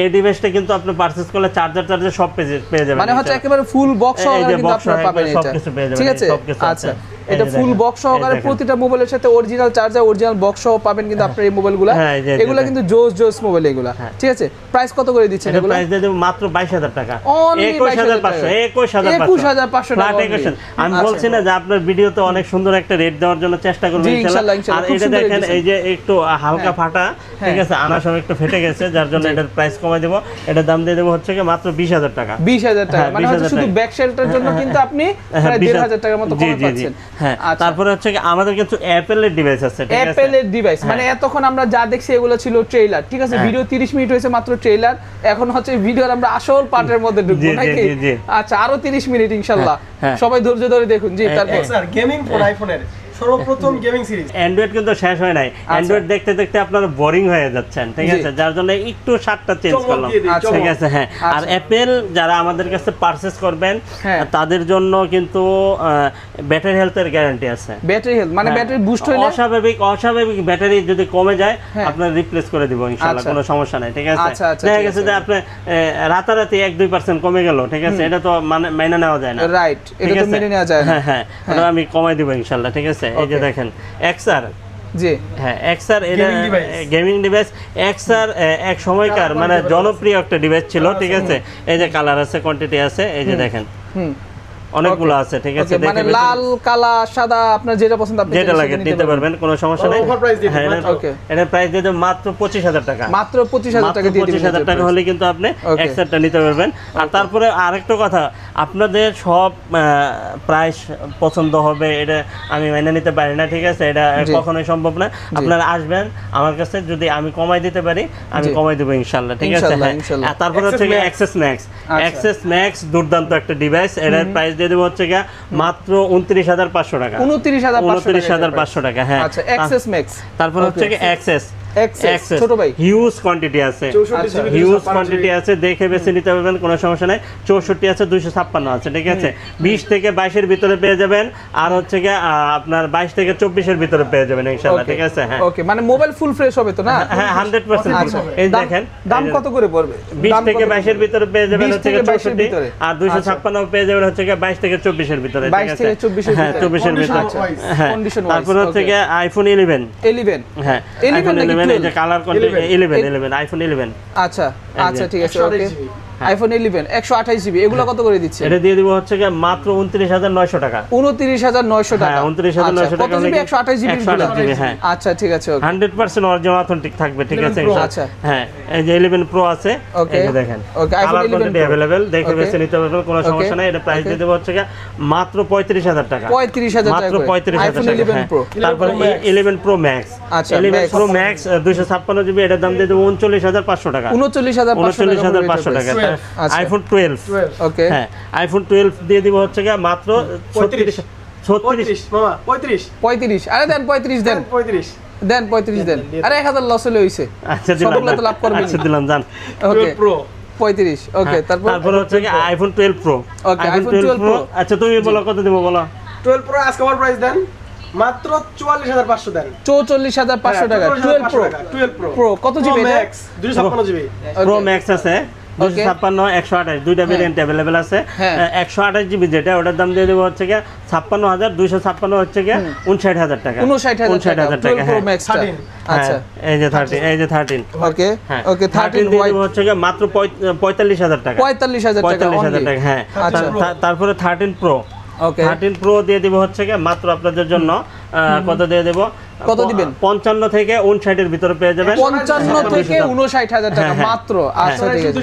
এই ডিভাইসটা কিন্তু আপনি পারচেজ করলে চার্জার সব পেয়ে যাবেন, মানে হচ্ছে একেবারে ফুল বক্স এই যে সহকারে কিন্তু box আপনারা সহকারে পাবেন এটা, সবকিছু পেয়ে যাবেন, ঠিক এই আছে। সবকিছু আছে। আচ্ছা এই এটা যে ফুল দেখেন, বক্স সহকারে এই দেখেন। প্রতিটা মোবাইলের সাথে অরিজিনাল চার্জার, অরিজিনাল বক্স সহ পাবেন কিন্তু আপনার এই মোবাইলগুলো। হ্যাঁ, এই যে এগুলো দেখেন। কিন্তু জোস মোবাইল এগুলা, ঠিক আছে। প্রাইস কত করে দিচ্ছেন এটা এগুলো? প্রাইস দিয়ে দেব মাত্র 22,000 টাকা। Only 21,500, 21,500 টাকা Flat only। 21,000 আমি আচ্ছা। বলছি না যে আপনার ভিডিওতে অনেক সুন্দর একটা রেট দেওয়ার জন্য চেষ্টা করবেন জি, ইনশাআল্লাহ। ইনশাআল্লাহ, আর খুব এটা সুন্দর দেখেন rate এই যে একটু হালকা ফাটা, ঠিক আছে, আনা সব একটু ফেটে গেছে, যার জন্য এটার প্রাইস কমাই দেব। এটার দাম দিয়ে দেব হচ্ছে কি মাত্র 20,000 টাকা। 20,000 টাকা, হ্যাঁ, মানে হচ্ছে 20,000 শুধু টাকা। ব্যাক শেলটার জন্য কিন্তু আপনি প্রায় 1,500 টাকার মতো জি, কমে জি, জি। পাচ্ছেন। হ্যাঁ আচ্ছা। তারপরে হচ্ছে কি আমাদের কিছু অ্যাপেলের ডিভাইস আছে, ঠিক আছে। অ্যাপেলের ডিভাইস মানে এতক্ষণ আমরা যা দেখছি এগুলো ছিল ট্রেইলার, ঠিক আছে। হ্যাঁ। ভিডিও 30 মিনিট হয়েছে মাত্র ট্রেইলার, এখন হচ্ছে ভিডিওর আমরা আসল পার্টের মধ্যে ঢুকবো জি, জি, নাকি? জি, জি। আচ্ছা আরো 30 মিনিট ইনশাআল্লাহ, হ্যাঁ। সবাই ধৈর্য ধরে দেখুন। জি তারপর স্যার গেমিং ফোন আইফোনের সর্বপ্রথম গেমিং সিরিজ। অ্যান্ড্রয়েড কিন্তু শেষ হয় নাই, অ্যান্ড্রয়েড দেখতে দেখতে আপনারা বোরিং হয়ে যাচ্ছেন, ঠিক আছে, যার জন্য একটু স্বাদটা চেঞ্জ করলাম, ঠিক আছে। হ্যাঁ, আর অ্যাপেল যারা আমাদের কাছে পারচেজ করবেন তাদের জন্য কিন্তু ব্যাটারি হেলথের গ্যারান্টি আছে। ব্যাটারি হেলথ মানে ব্যাটারি বুস্ট হলে অস্বাভাবিক ব্যাটারি যদি কমে যায় আপনার রিপ্লেস করে দিব ইনশাআল্লাহ, কোনো সমস্যা নাই, ঠিক আছে। দেখা গেছে যে আপনি রাতারাতি 1-2% কমে গেল, ঠিক আছে, এটা তো মেনে নেওয়া যায় না, রাইট, এটা তো মেনে নেওয়া যায় না। হ্যাঁ, ওটা আমি কমাই দিব ইনশাআল্লাহ, ঠিক আছে। এই যে দেখেন XR, জি হ্যাঁ, XR এটা গেমিং ডিভাইস। XR এক সময়কার মানে জনপ্রিয় একটা ডিভাইস ছিল, ঠিক আছে। এই যে কালার আছে, কোয়ান্টিটি আছে, এই যে দেখেন অনেকগুলো আছে, ঠিক আছে। মানে লাল, কালা, সাদা, আপনার যেটা পছন্দ আপনি যেটা লাগে দিতে পারবেন, কোনো সমস্যা নেই। এটা প্রাইস দিয়ে দেব মাত্র 25,000 টাকা, মাত্র 25,000 টাকা দিয়ে দিবেন। 25,000 টাকা হলে কিন্তু আপনি XR-টা নিতে পারবেন। আর তারপরে আরেকটা কথা, আপনাদের সব প্রাইস পছন্দ হবে এটা আমি মেনে নিতে পারি না, ঠিক আছে, এটা কখনোই সম্ভব না। আপনারা আসবেন আমার কাছে, যদি আমি কমাই দিতে পারি আমি কমাই দেব ইনশাআল্লাহ, ঠিক আছে। হ্যাঁ, তারপরে হচ্ছে Access Max। Access Max দুর্দান্ত একটা ডিভাইস, এটার প্রাইস দিয়ে দেব হচ্ছে মাত্র 29,500 টাকা। 29,500 টাকা, হ্যাঁ। আচ্ছা, Access Max। তারপর হচ্ছে Access ছোট ভাই, হিউজ কোয়ান্টিটি আছে, হিউজ কোয়ান্টিটি আছে, দেখে বেছে নিতে পারবেন, কোনো সমস্যা নাই। 64 আছে, 256 আছে, ঠিক আছে। 20 থেকে 22-এর ভিতরে পেয়ে যাবেন, আর হচ্ছে আপনার 22 থেকে 24-এর ভিতরে পেয়ে যাবেন ইনশাআল্লাহ, ঠিক আছে। হ্যাঁ, ওকে, মানে মোবাইল ফুল ফ্রেশ হবে তো না? হ্যাঁ, 100%। এই দেখেন দাম কত করে পড়বে? 20 থেকে 22-এর ভিতরে পেয়ে যাবেন হচ্ছে 64, আর 256 পেয়ে যাবেন হচ্ছে 22 থেকে 24-এর ভিতরে, ঠিক আছে। 24-এর ভিতরে, হ্যাঁ। তারপর হচ্ছে আইফোন 11। হ্যাঁ, আইফোন 11 এই যে কালার কোয়ান্টিটি 11 আইফোন 11। আচ্ছা, ঠিক আছে, ওকে। আইফোন 11 128 জিবি, এগুলো কত করে দিচ্ছে? এটা দিয়ে দিব হচ্ছে মাত্র 29,900 টাকা। 29,900 টাকা, হ্যাঁ, 29,900 টাকা। কত জিবি? 128 জিবি, হ্যাঁ। আচ্ছা, ঠিক আছে, ওকে। 100% অরিজিনাল অথেন্টিক থাকবে, ঠিক আছে। আচ্ছা, হ্যাঁ, এই যে 11 প্রো আছে, এই যে দেখেন, ওকে, আইফোন 11 अवेलेबल, দেখে বেছে নিতে পারবেন, কোনো সমস্যা নাই। এটা প্রাইস দিয়ে দেব হচ্ছে মাত্র 35,000 টাকা। 35,000 টাকা, মাত্র 35,000 টাকা। 11 প্রো। তারপর 11 প্রো ম্যাক্স। আচ্ছা, 11 প্রো ম্যাক্স 256 জিবি, এটার দাম দিয়ে দেব 39,500 টাকা। 39,500 টাকা। আইফোন 12, ওকে, হ্যাঁ, আইফোন 12 দিয়ে দিব হচ্ছে মাত্র 36 মামা 35। আরে দেন 35 দেন, 35 দেন। আরে 1000 লস হলে হইছে। আচ্ছা, দিলাম, তো লাভ করবেন। আচ্ছা, দিলাম, জান। ওকে, প্রো 35, ওকে। তারপর হচ্ছে আইফোন 12 প্রো। ওকে, আইফোন 12 প্রো। আচ্ছা, তুমি বলো কত দিব, বলো। 12 প্রো আজকে আমার প্রাইস দেন মাত্র 44,500 দেন। 44,500 টাকা। 12 প্রো কত GB? Max 256 GB. Pro max আছে 256, 128, দুইটা ভেরিয়েন্ট अवेलेबल আছে। 128 জিবি যেটা, ওটার দাম দিয়ে দেব হচ্ছে 56,000, 256 হচ্ছে 59,000 টাকা। 59,000 টাকা, প্রো ম্যাক্স। আচ্ছা, এই যে 13। ওকে, ওকে, 13 দিয়ে দেব হচ্ছে মাত্র 45,000 টাকা। 45,000 টাকা, হ্যাঁ। তারপরে 13 প্রো। ওকে, 13 প্রো দিয়ে দেব হচ্ছে মাত্র আপনাদের জন্য কত দিয়ে দেব? কত দিবেন? 55 থেকে 59 এর ভিতরে পেয়ে যাবেন। 55 থেকে 59,000 টাকা মাত্র। আচ্ছা, ঠিক আছে।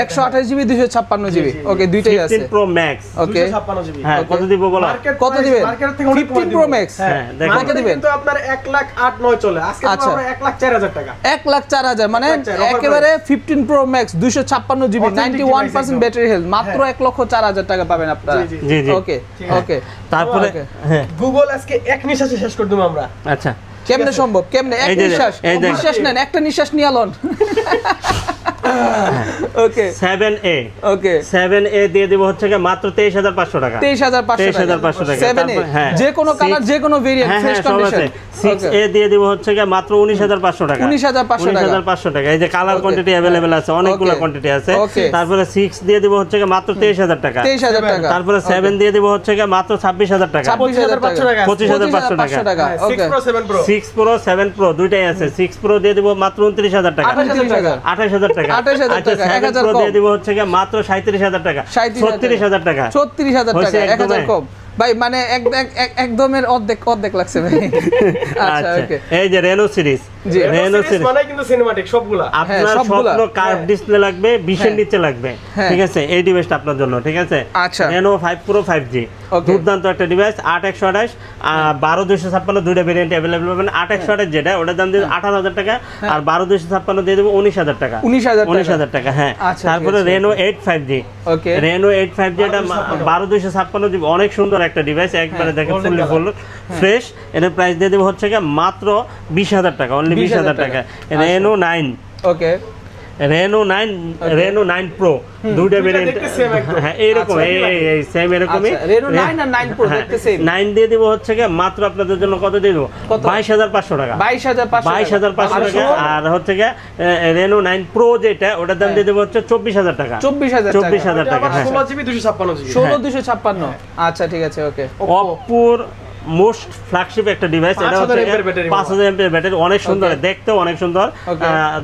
128 জিবি, 256 জিবি, ওকে, দুইটাই আছে। 15 প্রো ম্যাক্স, ওকে, 256 জিবি। হ্যাঁ, কত দিব বলো? কত দিবেন? 15 প্রো ম্যাক্স, হ্যাঁ, কত দিবেন? তো আপনার 1,08,9 চলে, আজকে আমরা 1,04,000 টাকা। 1,04,000 মানে একেবারে 15 pro max 256 GB, 91% battery health, মাত্র 1,04,000 টাকা পাবেন আপনারা। জি, ওকে, ওকে। তারপরে হ্যাঁ, গুগল আজকে এক নিঃশ্বাসে শেষ করে দেব আমরা। আচ্ছা, কেমনে সম্ভব? কেমনে? এক নিঃশ্বাস, নিঃশ্বাস নেন, একটা নিঃশ্বাস নিয়ে আলোন। ওকে, 7A। ওকে, 7A দিয়ে দেব হচ্ছে মাত্র 23,500 টাকা। 23,500 টাকা। 7A, হ্যাঁ, যে কোনো কালার, যে কোনো ভেরিয়েন্ট, ফ্রেশ কন্ডিশন। 6A দিয়ে দেব হচ্ছে মাত্র 19,500 টাকা। 19,500 টাকা। এই যে কালার কোয়ান্টিটি अवेलेबल আছে, অনেকগুলো কোয়ান্টিটি আছে। তারপরে 6 দিয়ে দেব হচ্ছে মাত্র 23,000 টাকা। 23,000 টাকা। তারপরে 7 দিয়ে দেব হচ্ছে মাত্র 26,000 টাকা। 25,500 টাকা। 25,500 টাকা। 6 প্রো 7 প্রো। 6 প্রো 7 প্রো দুইটাই আছে। 6 প্রো দিয়ে দেব মাত্র 29,000 টাকা। 28,000 টাকা। 28,000 টাকা। 28,000 টাকা। 7 প্রো দিয়ে দেব হচ্ছে মাত্র 37,000 টাকা। 36,000 টাকা। 36,000 টাকা, 1,000 কম ভাই, মানে একদমের অর্ধেক লাগছে ভাই। আচ্ছা, ওকে। এই যে রেনো সিরিজ, জি রেনো সিরিজ মানে কিন্তু সিনেমাটিক সবগুলা। আপনার সবগুলা। স্বপ্ন কার্ভ ডিসপ্লে লাগবে 20 এর নিচে লাগবে, ঠিক আছে, এই ডিভাইসটা আপনার জন্য, ঠিক আছে। আচ্ছা। রেনো 5 প্রো 5G দুর্দান্ত একটা ডিভাইস, 8128 12256 দুইটা ভেরিয়েন্ট अवेलेबल পাবেন। 8128 যেটা ওটার দাম দিয়ে 18000 টাকা, আর 12256 দিয়ে দেব 19000 টাকা। 19000 টাকা, হ্যাঁ। আচ্ছা, তারপরে ঠিক আছে। রেনো 8 5G, ওকে রেনো 8 5G এটা 12256 জিবি, অনেক সুন্দর একটা ডিভাইস, একবারে দেখেন ফুললি ফুল ফ্রেশ। এর প্রাইস দিয়ে দেব হচ্ছে কি মাত্র 20000 টাকা, অনলি 20000 টাকা। রেনো 9, ওকে রেনো 9, রেনো 9 প্রো দুইটা ভেরিয়েন্ট, হ্যাঁ এইরকম এই সেম এরকমই। রেনো 9 আর 9 প্রো দেখতে সেম। 9 দিয়ে দিব হচ্ছে কি মাত্র আপনাদের জন্য কত দিয়ে দেব, 22500 টাকা, 22500 টাকা। আর হচ্ছে কি রেনো 9 প্রো যেটা ওটার দাম দিয়ে দেব হচ্ছে 24000 টাকা, 24000 টাকা, হ্যাঁ 16 জিবি 256 জিবি, 16256। আচ্ছা ঠিক আছে, ওকে। অপ্পোর মোস্ট ফ্ল্যাগশিপ একটা ডিভাইস, এটা হচ্ছে 5000 এমপিএর ব্যাটারি, অনেক সুন্দর, দেখতেও অনেক সুন্দর,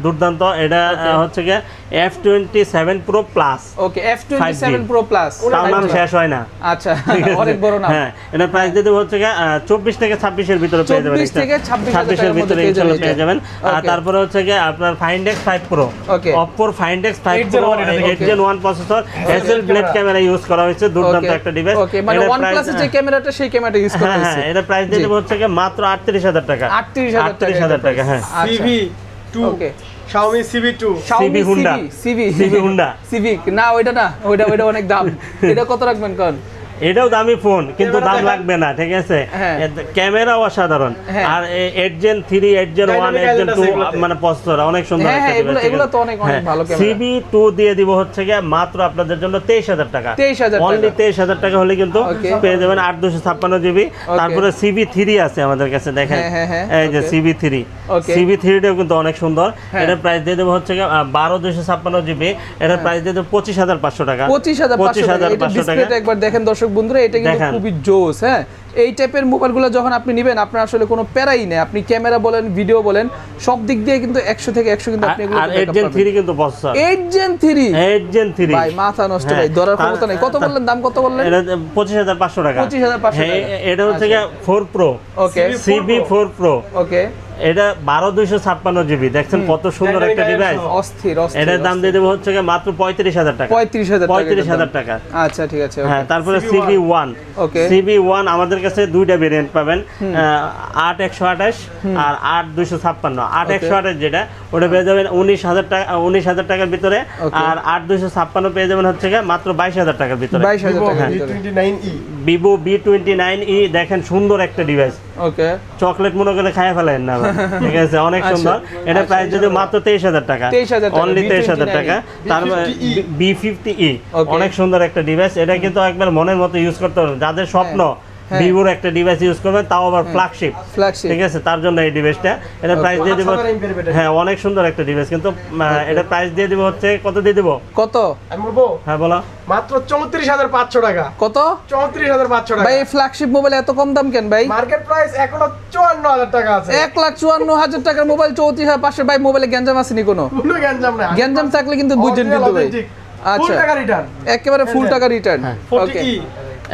দুর্দান্ত। এটা হচ্ছে কি F27 Pro Plus, ওকে F27 Pro Plus, তার নাম শেষ হয় না। আচ্ছা অনেক বড় নাম। হ্যাঁ, এটা প্রাইস দিয়ে দেব হচ্ছে কি 24 থেকে 26 এর ভিতরে পেয়ে যাবেন, 24 থেকে 26 এর ভিতরে ইনশাআল্লাহ পেয়ে যাবেন। আর তারপরে হচ্ছে কি আপনার Find X 5 Pro, ওকে Oppo Find X 5 Pro 8 Gen 1 processor, SL blade camera use করা হয়েছে, দুর্দান্ত একটা ডিভাইস। ওকে মানে OnePlus এর যে ক্যামেরাটা সেই ক্যামেরাটা ইউজ করা হয়েছে। হ্যাঁ, এটা প্রাইস দিয়ে দেব হচ্ছে কি মাত্র 38000 টাকা, 38000 টাকা, হ্যাঁ। CV2, ওকে Xiaomi CV2, Xiaomi Honda, CV Honda, Civic না, ওইটা না, ওইটা অনেক দাম। এটা কত রাখবেন কোন? এটাও দামি ফোন, কিন্তু দাম লাগবে না, ঠিক আছে। ক্যামেরাও অসাধারণ, আর 8 Gen 3, 8 Gen 1, 8 Gen 2 মানে প্রসেসর অনেক সুন্দর একটা ডিভাইস। এগুলো তো অনেক ভালো ক্যামেরা। CV2 দিয়ে দিব হচ্ছে কি মাত্র আপনাদের জন্য 23000 টাকা, 23000 টাকা, অনলি 23000 টাকা হলে কিন্তু পেয়ে যাবেন 8256 জিবি। তারপরে CV3 আছে আমাদের কাছে, দেখেন এই যে CV3, CV3 টাও কিন্তু অনেক সুন্দর। এটার প্রাইস দিয়ে দেব হচ্ছে কি 12256 জিবি, এটার প্রাইস দিয়ে দেব 25500 টাকা, 25500 টাকা। এটা একবার দেখেন দর্শক বন্ধুরা, এটা কিন্তু খুবই জোস। হ্যাঁ, এই টাইপের মোবাইলগুলো যখন আপনি নেবেন, আপনার আসলে কোনো প্যারাই নেই, আপনি ক্যামেরা বলেন, ভিডিও বলেন, সব দিক দিয়ে কিন্তু 100 থেকে 100 কিন্তু আপনি এগুলো। আর 8 Gen 3 কিন্তু প্রসেসর, 8 Gen 3 ভাই মাথা নষ্ট ভাই, ধরার ক্ষমতা নেই। কত বললেন দাম, কত বললেন? এটা 25500 টাকা, 25500 টাকা। এটা হচ্ছে কি 4 Pro, ওকে CV4 Pro, ওকে এটা 12256 জিবি, দেখছেন কত সুন্দর একটা ডিভাইস, অস্থির। এটার দাম দিয়ে দেব হচ্ছে কি মাত্র 35000 টাকা, 35000 টাকা। আচ্ছা ঠিক আছে। হ্যাঁ, তারপরে CV1, ওকে CV1 আমাদের কাছে দুইটা ভেরিয়েন্ট পাবেন, 8128 আর 8256। 8128 যেটা ওটা পেয়ে যাবেন 19000 টাকা, 19000 টাকার ভিতরে, আর 8256 পেয়ে যাবেন হচ্ছে কি মাত্র 22000 টাকার ভিতরে, 22000 টাকার ভিতরে। Vivo V29e, দেখেন সুন্দর একটা ডিভাইস, ওকে চকলেট মনে করে খাইয়া ফেলেন না, ঠিক আছে, অনেক সুন্দর। এটা প্রাইস যদি মাত্র 23000 টাকা, অনলি 23000 টাকা। তারপর B50e, অনেক সুন্দর একটা ডিভাইস, এটা কিন্তু একবার মনের মতো ইউজ করতে পারবেন, যাদের স্বপ্ন ভিভোর একটা ডিভাইস ইউজ করবেন, তাও আবার ফ্ল্যাগশিপ, ঠিক আছে, তার জন্য এই ডিভাইসটা। এটা প্রাইস দিয়ে দিব, হ্যাঁ অনেক সুন্দর একটা ডিভাইস, কিন্তু এটা প্রাইস দিয়ে দিব হচ্ছে কত দিয়ে দিব, কত আমি বলবো, হ্যাঁ বলো, মাত্র 34500 টাকা। কত? 34500 টাকা। ভাই এই ফ্ল্যাগশিপ মোবাইল এত কম দাম কেন ভাই? মার্কেট প্রাইস এখনো 54000 টাকা আছে। 1,54,000 টাকার মোবাইল 34500। ভাই মোবাইলে গ্যাঞ্জাম আসেনি কোনো? কোনো গ্যাঞ্জাম না। গ্যাঞ্জাম থাকলে কিন্তু বুঝেন কিন্তু ভাই। আচ্ছা, ফুল টাকা রিটার্ন, একেবারে ফুল টাকা রিটার্ন। ওকে,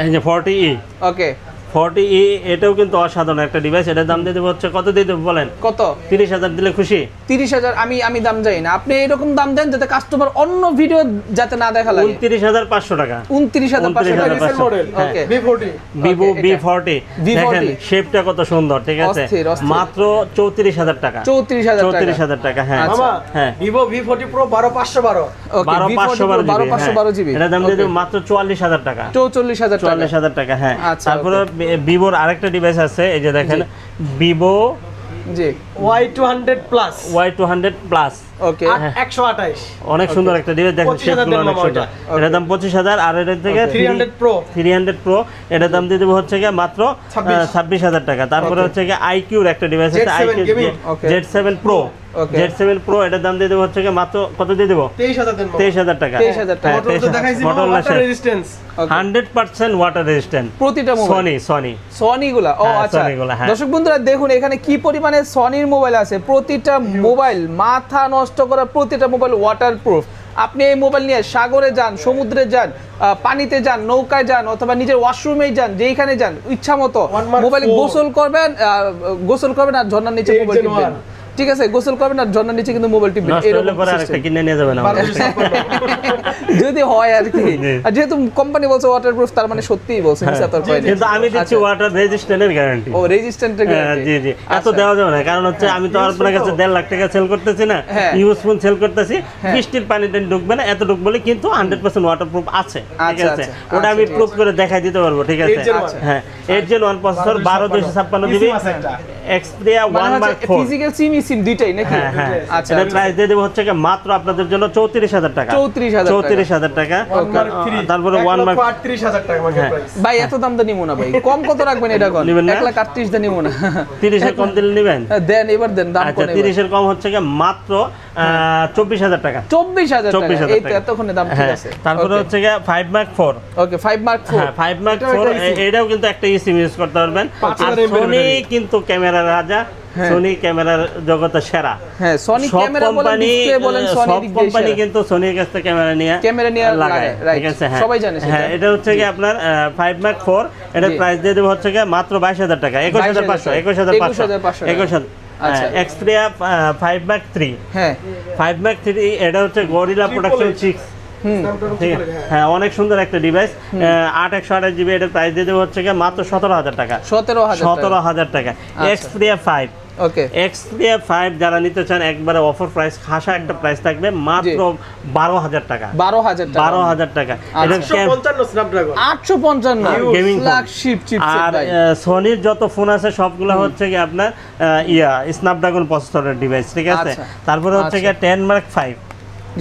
এই যে 40e, ওকে 40e এটাও কিন্তু অসাধারণ একটা ডিভাইস। এটার দাম দিয়ে দেবো হচ্ছে কত দিয়ে দেবো বলেন? কত? 30,000 দিলে খুশি? 30,000 আমি দাম যাই না, আপনি এরকম দাম দেন যাতে কাস্টমার অন্য ভিডিও যাতে না দেখা লাগে। 29,500 টাকা, 29,500 টাকা মডেল। ওকে, Vivo V40, দেখেন শেপটা কত সুন্দর, ঠিক আছে, মাত্র 34000 টাকা, 34000 টাকা। হ্যাঁ মামা, হ্যাঁ Vivo V40 Pro 12512, ওকে 12512 জিবি, এটার দাম দিয়ে দেব মাত্র 44000 টাকা, 44000 টাকা। হ্যাঁ, আচ্ছা, তারপরে ভিভোর আরেকটা ডিভাইস আছে, এই যে দেখেন ভিভো জি Y200 প্লাস, Y200 প্লাস, ওকে 128, অনেক সুন্দর একটা ডিভাইস, দেখেন শেপগুলো অনেক সুন্দর। এটার দাম 25000, আর এটার থেকে 300 Pro এটার দাম দিয়ে দেব হচ্ছে কি মাত্র 26000 টাকা। তারপরে হচ্ছে কি আইকিউর একটা ডিভাইস আছে, IQ Z7 Pro, Z7 Pro এটার দাম দিয়ে দেব হচ্ছে কি মাত্র কত দিয়ে দেব? 23000 টাকা। 23000 টাকা। মোটরটা দেখাইছি ওয়াটার রেজিস্ট্যান্স 100% ওয়াটার রেজিস্ট্যান্ট প্রতিটা মোবাইল। সনি গুলা। ও আচ্ছা, দর্শক বন্ধুরা দেখুন এখানে কি পরিমাণে সনির মোবাইল আছে, প্রতিটা মোবাইল মাথা নষ্ট করা, প্রতিটা মোবাইল ওয়াটারপ্রুফ। আপনি এই মোবাইল নিয়ে সাগরে যান, সমুদ্রে যান, পানিতে যান, নৌকায় যান, অথবা নিজের ওয়াশরুমে যান, যেখানে যান ইচ্ছা মতো মোবাইল গোসল করবেন আর ঝর্ণার নিচে মোবাইল টিপবেন। ঠিক আছে, গোসল করবেন আর ঝর্ণার নিচে কিন্তু মোবাইল টিপবেন, নষ্ট হলে পরে আরেকটা কিনে নিয়ে যাবেন আমাদের যদি হয় আর কি। আর যেহেতু কোম্পানি বলছে ওয়াটারপ্রুফ, তার মানে সত্যিই বলছে, মিছা তো কয় না। কিন্তু আমি দিচ্ছি ওয়াটার রেজিস্ট্যান্টের গ্যারান্টি। ও রেজিস্ট্যান্টের গ্যারান্টি। জি জি, এত দেওয়া যাবে না, কারণ হচ্ছে আমি তো আপনার কাছে 1.5 লাখ টাকা সেল করতেছি না, ইউজফুল সেল করতেছি, বৃষ্টির পানিটা ঢুকবে না এতটুকু বলে, কিন্তু 100% ওয়াটারপ্রুফ আছে, ঠিক আছে, ওটা আমি প্রুফ করে দেখাই দিতে পারবো, ঠিক আছে। হ্যাঁ, 8Gen 1 processor, 12 256 GB, Xperia 1/4 physical SIM SIM দুইটাই নাকি? হ্যাঁ, আচ্ছা, এটা প্রাইস দিয়ে দেব হচ্ছে মাত্র আপনাদের জন্য 34,000 টাকা। 34,000 টাকা। তারপরে 1 মার্ক 38,000 টাকা মার্কেট প্রাইস। ভাই এত দাম তো নিমু না ভাই, কম কত রাখবেন এটা কোন? 1,38,000 দা নিমু না। 30 এর কম দিলে নেবেন? দেন এবার দেন দাম আচ্ছা, কোন? 30 এর কম হচ্ছে মাত্র 24,000 টাকা। 24,000 এই তো এতক্ষণে দাম ঠিক আছে। তারপরে হচ্ছে 5 Mark 4। ওকে 5 Mark 4। হ্যাঁ, 5 Mark 4 এটাও কিন্তু একটা সিম ইউজ করতে পারবেন। আর সোনি কিন্তু ক্যামেরার রাজা, সোনি ক্যামেরার জগতে সেরা। হ্যাঁ, সোনি ক্যামেরা বলেন, ডিসপ্লে বলেন, সোনি সব কোম্পানি কিন্তু সোনির কাছ থেকে ক্যামেরা নিয়ে লাগায়, ঠিক আছে। সবাই জানে সেটা। হ্যাঁ, এটা হচ্ছে আপনার 5 Mark 4, এটার প্রাইস দিয়ে দেব হচ্ছে মাত্র 22,000 টাকা। 21,500 21,500। আচ্ছা, Xperia 5 Mark 3। হ্যাঁ, 5 Mark 3 এটা হচ্ছে গরিলা প্রোডাকশন 6। ঠিক আছে, হ্যাঁ, অনেক সুন্দর একটা ডিভাইস। 8/128 জিবি, এটার প্রাইস দিয়ে দেব হচ্ছে মাত্র 17,000 টাকা। 17,000 টাকা। Xperia 5। ওকে, Xperia 5 যারা নিতে চান একবারে অফার প্রাইস, খাসা একটা প্রাইস থাকবে, মাত্র 12,000 টাকা। 12,000 টাকা। এটা 855 স্ন্যাপড্রাগন 855 গেমিং ফ্ল্যাগশিপ চিপসেট। আর সোনির যত ফোন আছে সবগুলো হচ্ছে আপনার স্ন্যাপড্রাগন প্রসেসরের ডিভাইস, ঠিক আছে। তারপরে হচ্ছে 10 Mark 5।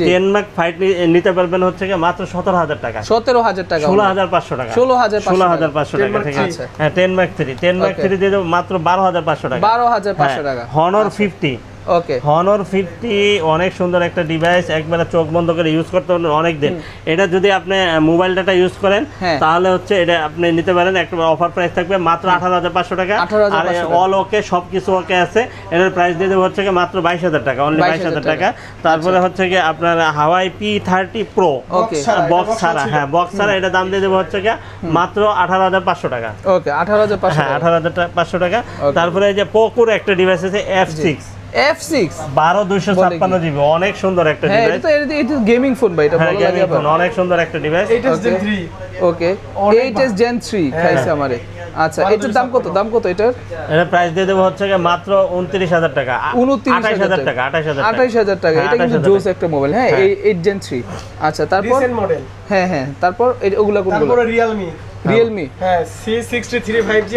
10 Mark 5 নিতে পারবেন হচ্ছে মাত্র 17,000 টাকা। 17,000 টাকা। 16,500 টাকা। 16,500 টাকা, ঠিক আছে। হ্যাঁ, 10 Mark 3 দিয়ে দেব মাত্র 12,500 টাকা। 12,500 টাকা। Honor 50। ওকে, Honor 50 অনেক সুন্দর একটা ডিভাইস, একবারে চোখ বন্ধ করে ইউজ করতে পারবেন অনেক দিন। এটা যদি আপনি মোবাইল ডাটা ইউজ করেন তাহলে হচ্ছে এটা আপনি নিতে পারেন, একটা অফার প্রাইস থাকবে মাত্র 18,500 টাকা। আর অল ওকে, সবকিছু ওকে আছে, এটার প্রাইস দিয়ে দেবো হচ্ছে মাত্র 22,000 টাকা, অনলি 22,000 টাকা। তারপরে হচ্ছে আপনার হাওয়াই P30 Pro বক্স ছাড়া, হ্যাঁ বক্স ছাড়া, এটা দাম দিয়ে দেবো হচ্ছে মাত্র 18,500 টাকা। ওকে, 18,500। হ্যাঁ, 18,500 টাকা। তারপরে এই যে পোকোর একটা ডিভাইস আছে F6। 12 জিবি, অনেক সুন্দর একটা ডিভাইস। এটা গেমিং ফোন ভাই, এটা বলা লাগে ফোন, অনেক সুন্দর একটা ডিভাইস। 8S Gen 3। ওকে, 8S Gen 3 খাইছে আমারে। আচ্ছা, এটার দাম কত? এটার প্রাইস দিয়ে দেব হচ্ছে মাত্র 29,000 টাকা। 29,000 টাকা। 28,000 টাকা। এটা কিন্তু জোস একটা মোবাইল। হ্যাঁ, 8 Gen 3। আচ্ছা, তারপর রিসেন্ট মডেল। হ্যাঁ, তারপর ওগুলা কোনগুলো? তারপর Realme। হ্যাঁ, C63 5G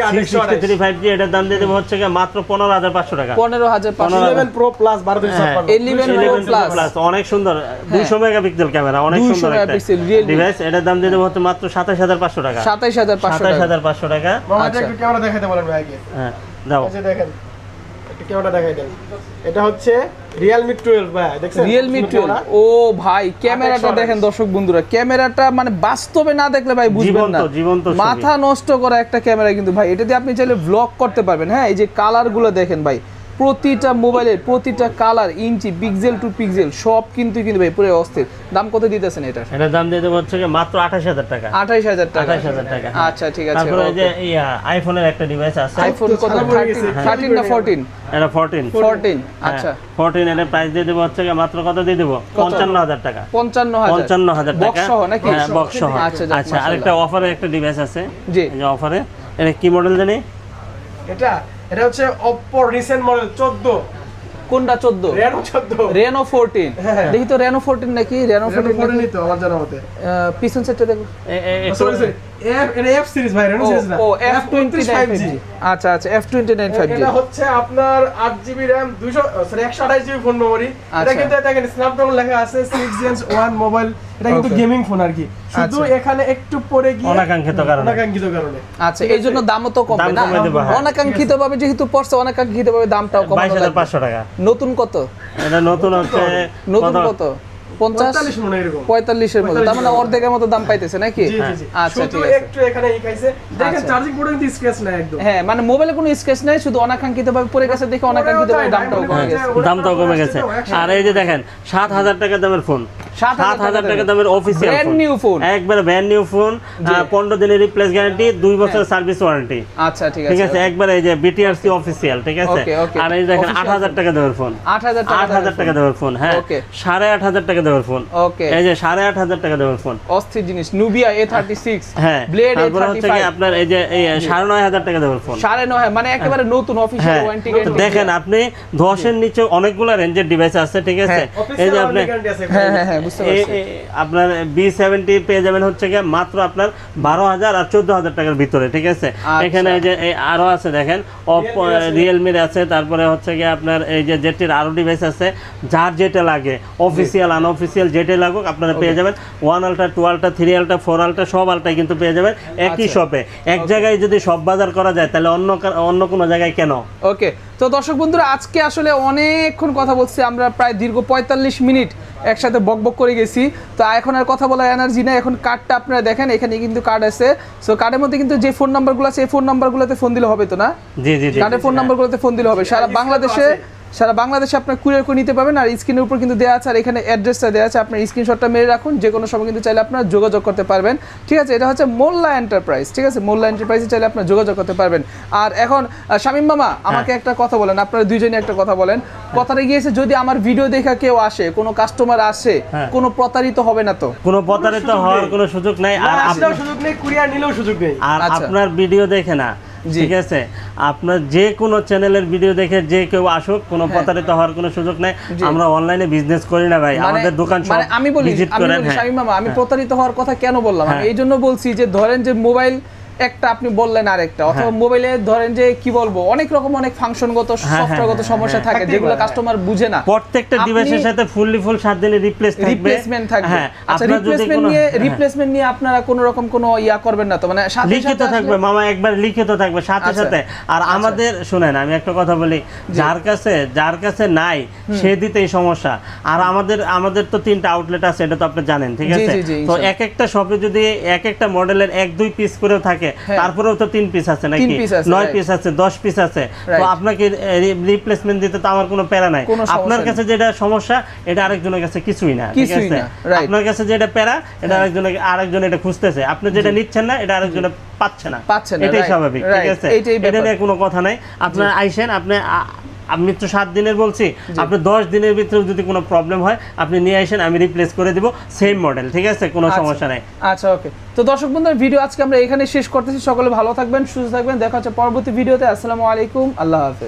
5G, এটার দাম দিয়ে দেব হচ্ছে মাত্র 15,500 টাকা। 15,500। 11 Pro Plus 12,256। 11 Pro Plus অনেক সুন্দর, 200 মেগাপিক্সেল ক্যামেরা, অনেক সুন্দর একটা ডিভাইস। এটার দাম দিয়ে দেব হচ্ছে মাত্র 27,500 টাকা। 27,500 টাকা। মামা একটু ক্যামেরা দেখাতে বলেন ভাই আগে। হ্যাঁ, দাও। এই যে দেখেন, একটু ক্যামেরা দেখাই দেন। এটা হচ্ছে Realme 12 ভাই, দেখছেন? Realme 12। ও ভাই, ক্যামেরাটা দেখেন দর্শক বন্ধুরা, ক্যামেরাটা মানে বাস্তবে না দেখলে ভাই বুঝবেন না, জীবন্ত মাথা নষ্ট করা একটা ক্যামেরা কিন্তু ভাই। এটা দিয়ে আপনি চাইলে ব্লগ করতে পারবেন। হ্যাঁ, এই যে কালারগুলো দেখেন ভাই, প্রতিটা মোবাইলের প্রতিটা কালার, ইঞ্চি, পিক্সেল টু পিক্সেল সব কিন্তু ভাই পুরো অস্থির। দাম কত দিতেছেন এটার? এটার দাম দিয়ে দেব হচ্ছে মাত্র 28,000 টাকা। 28,000 টাকা। 28,000 টাকা। আচ্ছা, ঠিক আছে। তারপরে এই যে আইফোনের একটা ডিভাইস আছে। আইফোন কত? 13 না 14? এটা 14। আচ্ছা, 14 এর প্রাইস দিয়ে দেব হচ্ছে মাত্র কত দিয়ে দেব? 55,000 টাকা। 55,000 টাকা বক্স সহ নাকি? হ্যাঁ, বক্স সহ। আচ্ছা, আরেকটা অফারে একটা ডিভাইস আছে। জি, এই যে অফারে, এটা কি মডেল জানি? এটা হচ্ছে Oppo রিসেন্ট মডেল 14। কোনটা 14? Reno 14। দেখি তো Reno 14 নাকি? Reno 14 নি তো আমার জানা মতে। পিছন সাইডটা দেখো। এটা F সিরিজ ভাই, Reno সিরিজ না। ও F29 5G। আচ্ছা, F29 5G। এটা হচ্ছে আপনার 8GB RAM 128GB phone memory. এটা কিন্তু দেখেন স্ন্যাপড্রাগন লেখা আছে, 6 Gen 1 মোবাইল। এটা কিন্তু গেমিং ফোন আর কি, শুধু এখানে একটু পরে গিয়ে অনাকাঙ্ক্ষিত কারণে। আচ্ছা, এই জন্য দামও তো কমবে না, অনাকাঙ্ক্ষিত ভাবে যেহেতু পড়ছে, অনাকাঙ্ক্ষিত ভাবে দামটাও কমানো লাগবে। 22,500 টাকা। নতুন কত? এটা নতুন হচ্ছে কত? 45 মনে এরকম, 45 এর মতো। তার মানে অর্ধেকের মতো দাম পাইতেছে নাকি? আচ্ছা, ঠিক আছে। একটু এখানে এই খাইছে, দেখেন চার্জিং পোর্টে কিন্তু স্ক্র্যাচ নাই একদম। হ্যাঁ, মানে মোবাইলে কোনো স্ক্র্যাচ নাই, শুধু অনাকাঙ্ক্ষিত ভাবে পড়ে গেছে দেখে অনাকাঙ্ক্ষিত ভাবে দামটাও কমে গেছে। আর এই যে দেখেন 7,000 টাকা দামের ফোন, 7,000 টাকা দামের অফিসিয়াল ব্র্যান্ড নিউ ফোন, একবারে ব্র্যান্ড নিউ ফোন, 15 দিনের রিপ্লেস গ্যারান্টি, 2 বছরের সার্ভিস ওয়ারেন্টি। আচ্ছা ঠিক ঠিক আছে, আছে, একবারে এই যে বিটিআরসি অফিসিয়াল, ঠিক আছে। আর এই দেখেন 8,000 টাকা দেওয়ার ফোন, 8,000 টাকা দেওয়ার ফোন, হ্যাঁ 8,500 টাকা দেওয়ার ফোন, ওকে এই যে 8,500 টাকা দেওয়ার ফোন, অস্থির জিনিস। নুবিয়া A36, হ্যাঁ ব্লেড তারপর হচ্ছে কি A35, আপনার এই যে এই 9,500 টাকা দেওয়ার ফোন, 9.5 মানে একেবারে নতুন অফিশিয়াল ওয়ারেন্টি গ্যারান্টি। দেখেন আপনি 10 এর নিচে অনেকগুলো রেঞ্জের ডিভাইস আছে, ঠিক আছে। এই যে আপনি হ্যাঁ বুঝতে পারছি। আপনার B70 পেয়ে যাবেন হচ্ছে কি মাত্র আপনার 12,000 আর 14,000 টাকার ভিতরে, ঠিক আছে। এখানে এই যে এই আরো আছে দেখেন, Oppo Realme আছে, তারপরে হচ্ছে কি আপনার এই যে জেটির আরো ডিভাইস আছে, যার যেটা লাগে অফিশিয়াল আনঅফিশিয়াল যেটা লাগুক আপনারা পেয়ে যাবেন। 1 আলট্রা, 2 আলট্রা, 3 আলট্রা, 4 আলট্রা সব আলট্রাই কিন্তু পেয়ে যাবেন একই শপে। এক জায়গায় যদি সব বাজার করা যায় তাহলে অন্য কোনো জায়গায় কেন? ওকে, তো দর্শক বন্ধুরা আজকে আসলে অনেকক্ষণ কথা বলছি আমরা, প্রায় দীর্ঘ 45 মিনিট একসাথে বকবক করে গেছি। তো এখন আর কথা বলার এনার্জি নেই। এখন কার্ডটা আপনারা দেখেন, এখানে কিন্তু কার্ড আছে। সো কার্ডের মধ্যে কিন্তু যে ফোন নাম্বারগুলো আছে এই ফোন নাম্বারগুলোতে ফোন দিলে হবে তো না? জি জি জি, কার্ডের ফোন নাম্বারগুলোতে ফোন দিলে হবে। সারা বাংলাদেশে আপনার কুরিয়ার করে নিতে পারবেন। আর স্ক্রিনের উপর কিন্তু দেওয়া আছে, আর এখানে অ্যাড্রেসটা দেওয়া আছে, আপনার স্ক্রিনশটটা মেরে রাখুন, যে কোনো সময় কিন্তু চাইলে আপনারা যোগাযোগ করতে পারবেন, ঠিক আছে। এটা হচ্ছে মোল্লা এন্টারপ্রাইজ, ঠিক আছে। মোল্লা এন্টারপ্রাইজে চাইলে আপনারা যোগাযোগ করতে পারবেন। আর এখন শামীম মামা আমাকে একটা কথা বলেন, আপনারা দুইজনে একটা কথা বলেন। কথাটা গিয়েছে যদি আমার ভিডিও দেখা কেউ আসে, কোনো কাস্টমার আসে, কোনো প্রতারিত হবে না তো? কোনো প্রতারিত হওয়ার কোনো সুযোগ নাই। আর আসলেও সুযোগ নেই, কুরিয়ার নিলেও সুযোগ নেই। আর আপনার ভিডিও দেখে না, ঠিক আছে, আপনার যে কোনো চ্যানেলের ভিডিও দেখে যে কেউ আসুক, কোনো প্রতারিত হওয়ার কোনো সুযোগ নাই। আমরা অনলাইনে বিজনেস করি না ভাই, আমাদের দোকান সব আমি বলি শামীম মামা, আমি প্রতারিত হওয়ার কথা কেন বললাম, আমি এই জন্য বলছি যে ধরেন যে মোবাইল একটা আপনি বললেন আরেকটা, অথবা মোবাইলে ধরেন যে কি বলবো অনেক রকম অনেক ফাংশনগত সফটওয়্যারগত সমস্যা থাকে যেগুলো কাস্টমার বুঝে না। প্রত্যেকটা ডিভাইসের সাথে ফুল 7 দিনের রিপ্লেসমেন্ট থাকবে। হ্যাঁ, আচ্ছা রিপ্লেসমেন্ট নিয়ে আপনারা কোনো রকম কোনো ইয়া করবেন না তো? মানে সাথে লিখিত থাকবে মামা, একবার লিখিত থাকবে সাথে সাথে। আর আমাদের শুনেন, আমি একটা কথা বলি, যার কাছে নাই সে দিতেই সমস্যা। আর আমাদের তো 3টা আউটলেট আছে, এটা তো আপনি জানেন, ঠিক আছে। তো এক একটা শপে যদি এক একটা মডেলের 1-2 পিস করেও থাকে, তারপরেও তো 3 পিস আছে নাকি, 9 পিস আছে, 10 পিস আছে। তো আপনাকে রিপ্লেসমেন্ট দিতে তো আমার কোনো প্যারা নাই। আপনার কাছে যেটা সমস্যা এটা আরেকজনের কাছে কিছুই না, ঠিক আছে। আপনার কাছে যেটা প্যারা এটা আরেকজন এটা খুঁজতেছে, আপনি যেটা নিচ্ছেন না এটা আরেকজনে পাচ্ছে না, এটাই স্বাভাবিক, ঠিক আছে। এটা নিয়ে কোনো কথা নাই। আপনারা আইসেন, আমি তো 7 দিনের বলছি, আপনি 10 দিনের ভিতরে যদি কোনো প্রবলেম হয় আপনি নিয়ে আসেন, আমি রিপ্লেস করে দিব সেম মডেল, ঠিক আছে, কোনো সমস্যা নাই। আচ্ছা ওকে, তো দর্শক বন্ধুরা ভিডিও আজকে আমরা এখানে শেষ করতেছি। সকলে ভালো থাকবেন, সুস্থ থাকবেন, দেখা হচ্ছে পরবর্তী ভিডিওতে। আসসালামু আলাইকুম, আল্লাহ হাফেজ।